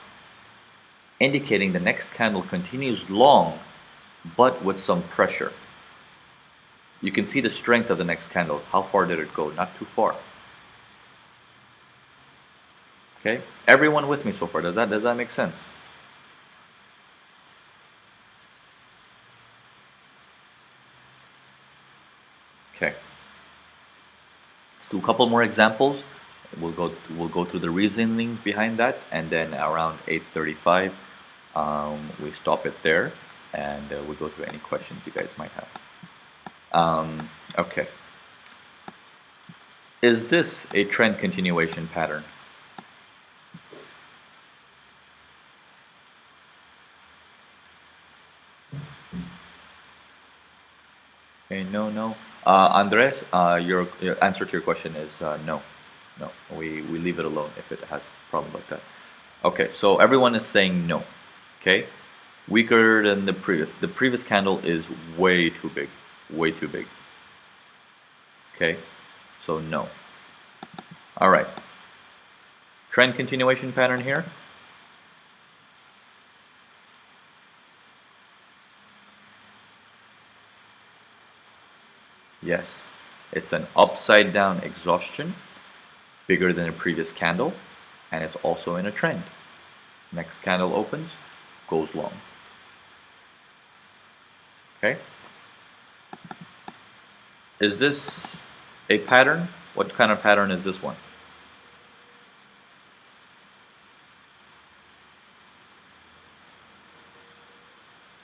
indicating the next candle continues long, but with some pressure. You can see the strength of the next candle. How far did it go? Not too far. Okay? Everyone with me so far? Does that make sense? Okay. Let's do a couple more examples. We'll go through the reasoning behind that, and then around 8:35, we stop it there, and we'll go through any questions you guys might have. Okay. Is this a trend continuation pattern? Okay, no, no. Andres, your answer to your question is no. No, we leave it alone if it has a problem like that. Okay, so everyone is saying no. Okay, weaker than the previous. The previous candle is way too big, way too big. Okay, so no. All right. Trend continuation pattern here. Yes, it's an upside down exhaustion, bigger than the previous candle, and it's also in a trend. Next candle opens, goes long. Okay? Is this a pattern? What kind of pattern is this one?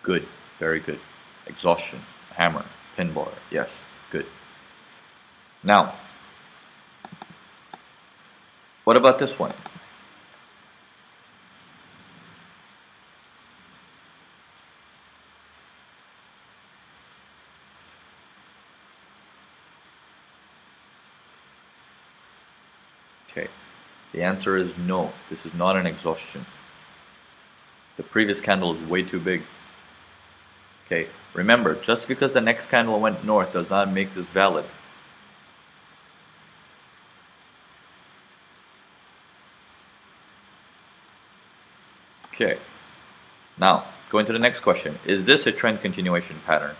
Good, very good. Exhaustion, hammer, pin bar, yes, good. Now, what about this one? Okay, the answer is no, this is not an exhaustion. The previous candle is way too big. Okay, remember, just because the next candle went north does not make this valid. Okay, now going to the next question. Is this a trend continuation pattern?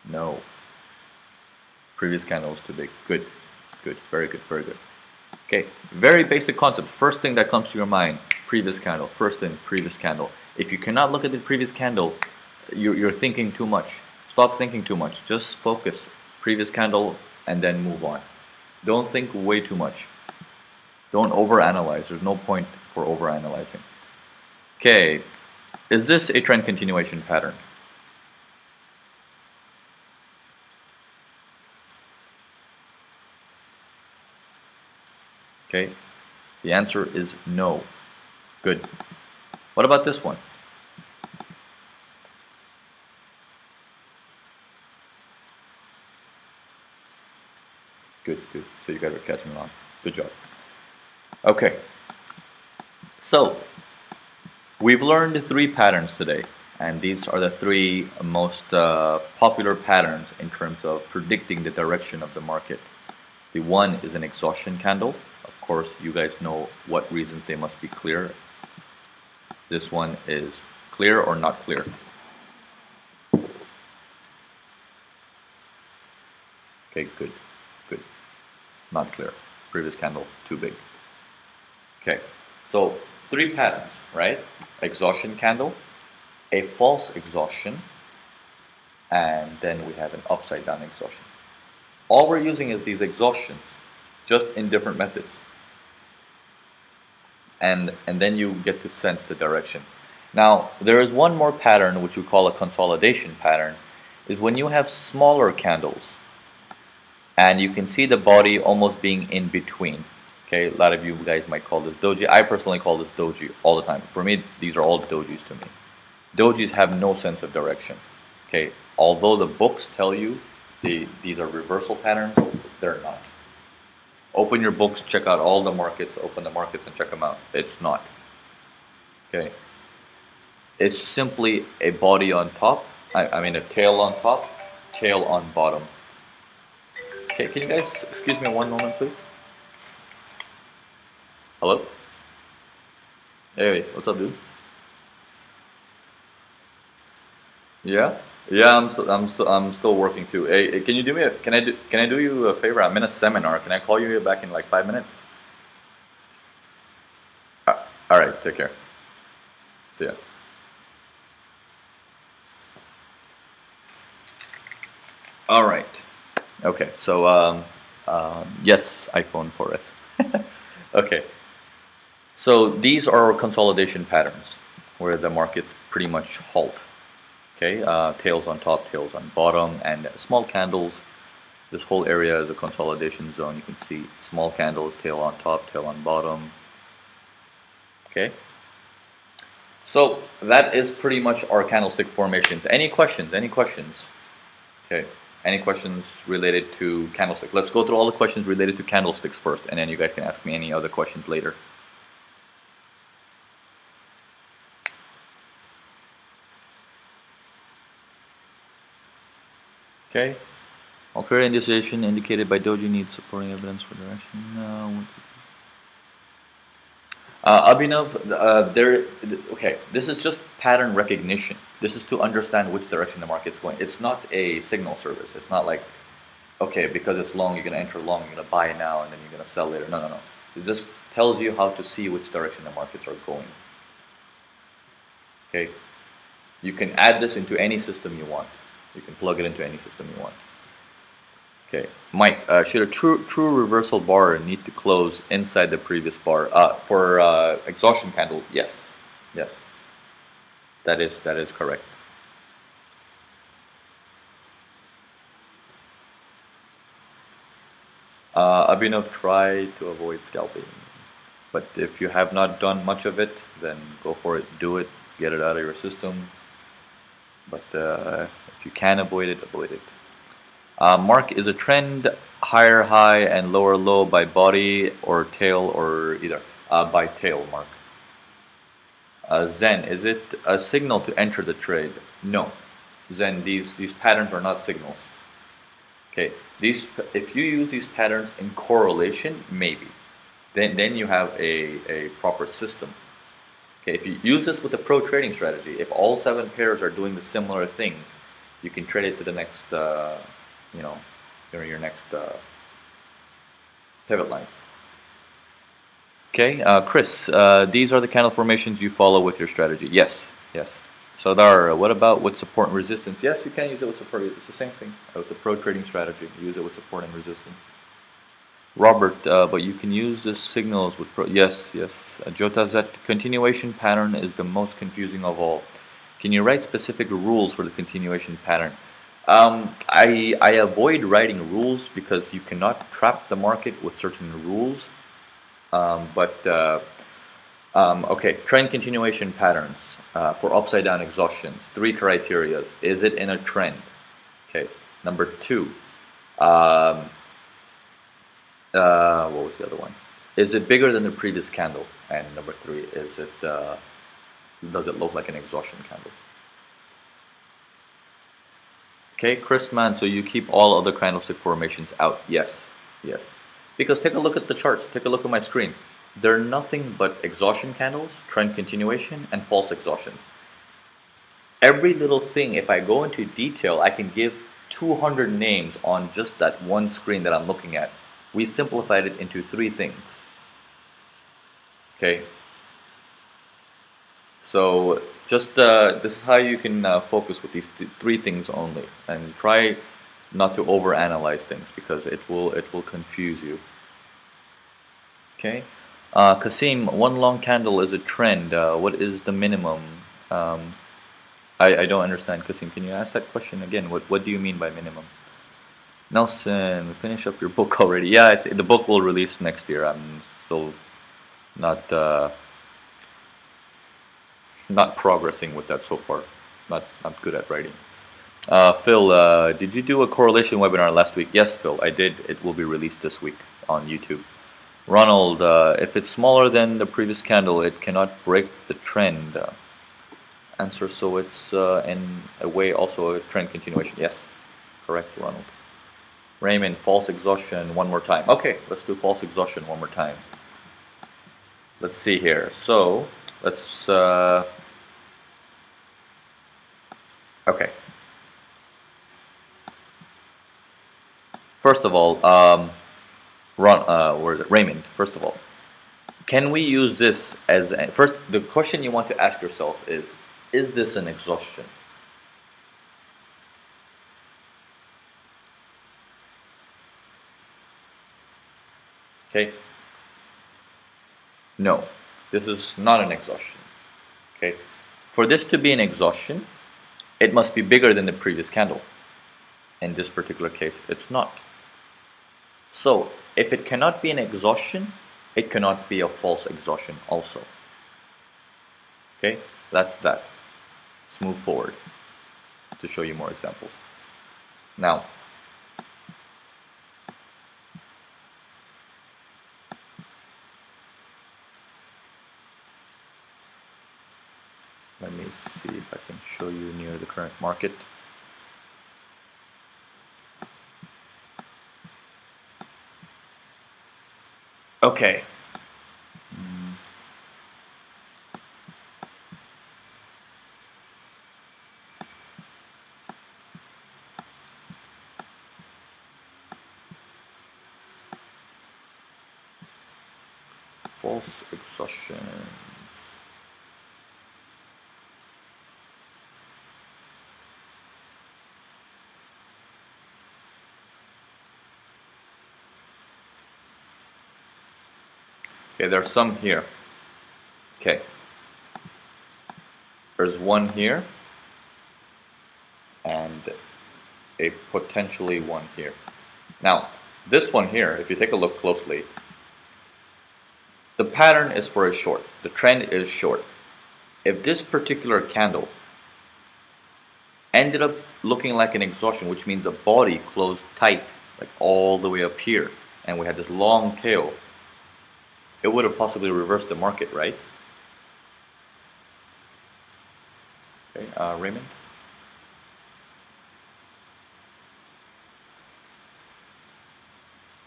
No. Previous candle was too big. Good, good, very good, very good. Okay, very basic concept. First thing that comes to your mind, previous candle. First thing, previous candle. If you cannot look at the previous candle, you're thinking too much. Stop thinking too much. Just focus. Previous candle and then move on. Don't think way too much. Don't overanalyze. There's no point for overanalyzing. Okay, is this a trend continuation pattern? Okay, the answer is no. Good. What about this one? Good, good. So you guys are catching on. Good job. Okay, so we've learned three patterns today, and these are the three most popular patterns in terms of predicting the direction of the market. The one is an exhaustion candle. Of course, you guys know what reasons they must be clear. This one is clear or not clear. Okay, good, good. Not clear. Previous candle, too big. Okay, so three patterns, right? Exhaustion candle, a false exhaustion, and then we have an upside down exhaustion. All we're using is these exhaustions, just in different methods. And then you get to sense the direction. Now, there is one more pattern, which we call a consolidation pattern, is when you have smaller candles, and you can see the body almost being in between. Okay, a lot of you guys might call this doji. I personally call this doji all the time. For me, these are all dojis to me. Dojis have no sense of direction. Okay, although the books tell you these are reversal patterns, they're not. Open your books, check out all the markets, open the markets and check them out. It's not. Okay, it's simply a body on top, I mean a tail on top, tail on bottom. Okay, can you guys excuse me one moment, please? Hello? Hey, what's up, dude? Yeah, yeah, I'm still working too. Hey, can you do me can I do you a favor? I'm in a seminar. Can I call you back in like 5 minutes? All right, take care. See ya. All right. Okay, so yes, iPhone 4S. Okay, so these are consolidation patterns where the markets pretty much halt. Okay, tails on top, tails on bottom, and small candles. This whole area is a consolidation zone. You can see small candles, tail on top, tail on bottom. Okay, so that is pretty much our candlestick formations. Any questions? Any questions? Okay, any questions related to candlestick? Let's go through all the questions related to candlesticks first, and then you guys can ask me any other questions later. Okay. All clear indecision indicated by doji needs supporting evidence for direction. No. Abhinav, okay, this is just pattern recognition. This is to understand which direction the market's going. It's not a signal service. It's not like, okay, because it's long, you're going to enter long, you're going to buy now, and then you're going to sell later. No, no, no. It just tells you how to see which direction the markets are going. Okay? You can add this into any system you want. You can plug it into any system you want. Okay, Mike, should a true reversal bar need to close inside the previous bar? For exhaustion candle, yes, yes, that is correct. Abhinav, try to avoid scalping, but if you have not done much of it, then go for it, do it, get it out of your system. But if you can avoid it, avoid it. Mark, is a trend higher high and lower low by body or tail or either? By tail, Mark. Zen, is it a signal to enter the trade? No. Zen, these patterns are not signals. Okay, if you use these patterns in correlation, maybe. Then you have a proper system. Okay, if you use this with a pro trading strategy, if all 7 pairs are doing the similar things, you can trade it to the next your next pivot line. Okay, Chris, these are the candle formations you follow with your strategy. Yes, yes. Sardar, what about with support and resistance? Yes, you can use it with support. It's the same thing with the pro trading strategy. Use it with support and resistance. Robert, but you can use the signals with pro. Yes, yes. Jota, that continuation pattern is the most confusing of all. Can you write specific rules for the continuation pattern? I avoid writing rules because you cannot trap the market with certain rules. Okay, trend continuation patterns for upside down exhaustions. Three criteria. Is it in a trend? Okay. Number two, um, what was the other one? Is it bigger than the previous candle? And number three, is it does it look like an exhaustion candle? Okay, Chris man, so you keep all other candlestick formations out? Yes, yes. Because take a look at the charts. Take a look at my screen. They're nothing but exhaustion candles, trend continuation, and false exhaustions. Every little thing, if I go into detail, I can give 200 names on just that one screen that I'm looking at. We simplified it into three things. Okay, so just this is how you can focus with these three things only, and try not to overanalyze things because it will confuse you. Okay, Kasim, one long candle is a trend. What is the minimum? Um, I don't understand, Kasim. Can you ask that question again? What do you mean by minimum? Nelson, finish up your book already. Yeah, the book will release next year. I'm still not not progressing with that so far. Not good at writing. Phil, did you do a correlation webinar last week? Yes, Phil, I did. It will be released this week on YouTube. Ronald, if it's smaller than the previous candle, it cannot break the trend. Answer, so it's in a way also a trend continuation. Yes, correct, Ronald. Raymond, false exhaustion one more time. Okay, let's do false exhaustion one more time. Let's see here. So, let's, okay. First of all, where is it? Raymond, first of all, can we use this as, first, the question you want to ask yourself is this an exhaustion? Okay? No, this is not an exhaustion. Okay? For this to be an exhaustion, it must be bigger than the previous candle. In this particular case, it's not. So, if it cannot be an exhaustion, it cannot be a false exhaustion also. Okay? That's that. Let's move forward to show you more examples. Now, let me see if I can show you near the current market. Okay. False exhaustion. Okay, there's some here. Okay. There's one here and a potentially one here. Now, this one here, if you take a look closely, the pattern is for a short. The trend is short. If this particular candle ended up looking like an exhaustion, which means the body closed tight, like all the way up here, and we had this long tail, it would have possibly reversed the market, right? Okay, Raymond?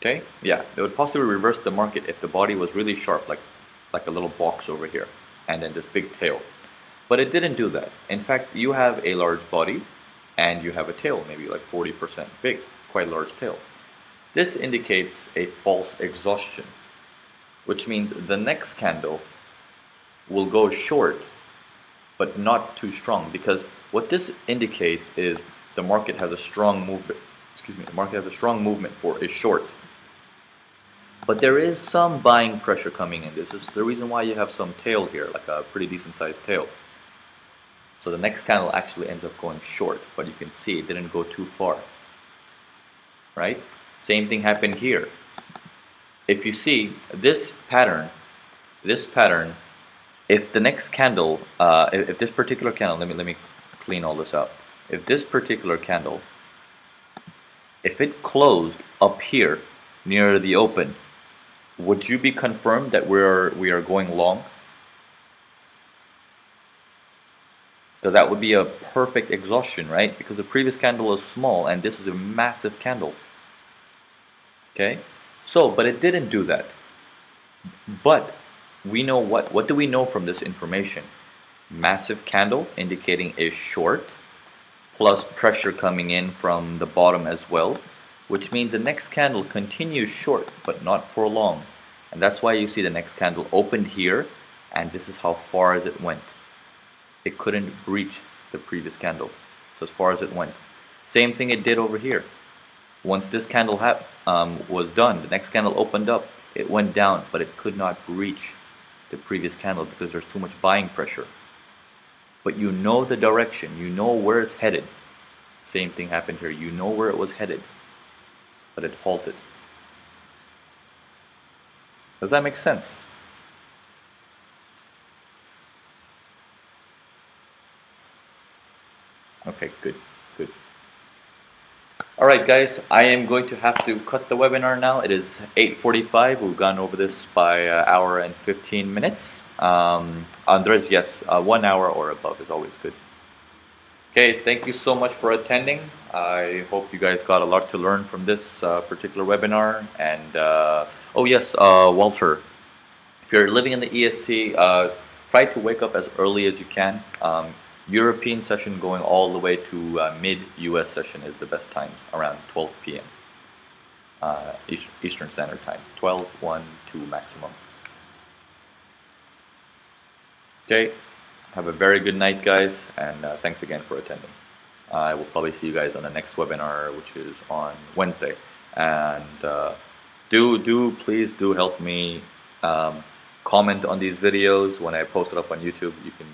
Okay, yeah, it would possibly reverse the market if the body was really sharp, like a little box over here, and then this big tail. But it didn't do that. In fact, you have a large body, and you have a tail, maybe like 40% big, quite large tail. This indicates a false exhaustion, which means the next candle will go short, but not too strong, because what this indicates is the market has a strong movement. The market has a strong movement for a short. But there is some buying pressure coming in. This is the reason why you have some tail here, like a pretty decent sized tail. So the next candle actually ends up going short, but you can see it didn't go too far. Right? Same thing happened here. if you see this pattern, if the next candle, if this particular candle, let me clean all this up. If this particular candle, if it closed up here near the open, would you be confirmed that we are going long? Because that would be a perfect exhaustion, right? Because the previous candle is small and this is a massive candle. Okay? So, but it didn't do that. But we know what do we know from this information? Massive candle indicating a short, plus pressure coming in from the bottom as well, which means the next candle continues short, but not for long. And that's why you see the next candle opened here, and this is how far as it went. It couldn't breach the previous candle, so as far as it went. Same thing it did over here. Once this candle was done, the next candle opened up, it went down, but it could not reach the previous candle because there's too much buying pressure. But you know the direction, you know where it's headed. Same thing happened here, you know where it was headed, but it halted. Does that make sense? Okay, good, good. Alright guys, I am going to have to cut the webinar now. It is 8:45. We've gone over this by an hour and 15 minutes. Andres, yes, 1 hour or above is always good. Okay, thank you so much for attending. I hope you guys got a lot to learn from this particular webinar. And oh yes, Walter, if you're living in the EST, try to wake up as early as you can. European session going all the way to mid-US session is the best times, around 12 p.m. Eastern Standard Time, 12, 1, 2 maximum. Okay, have a very good night, guys, and thanks again for attending. I will probably see you guys on the next webinar, which is on Wednesday. And please do help me comment on these videos. When I post it up on YouTube, you can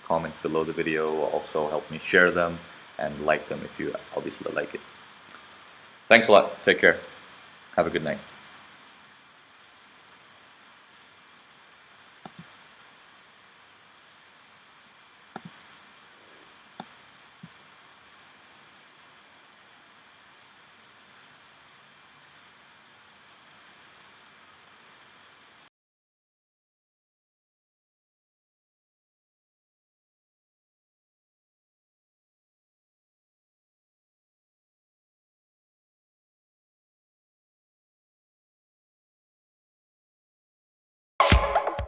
comment below the video. Also help me share them and like them if you obviously like it. Thanks a lot. Take care. Have a good night.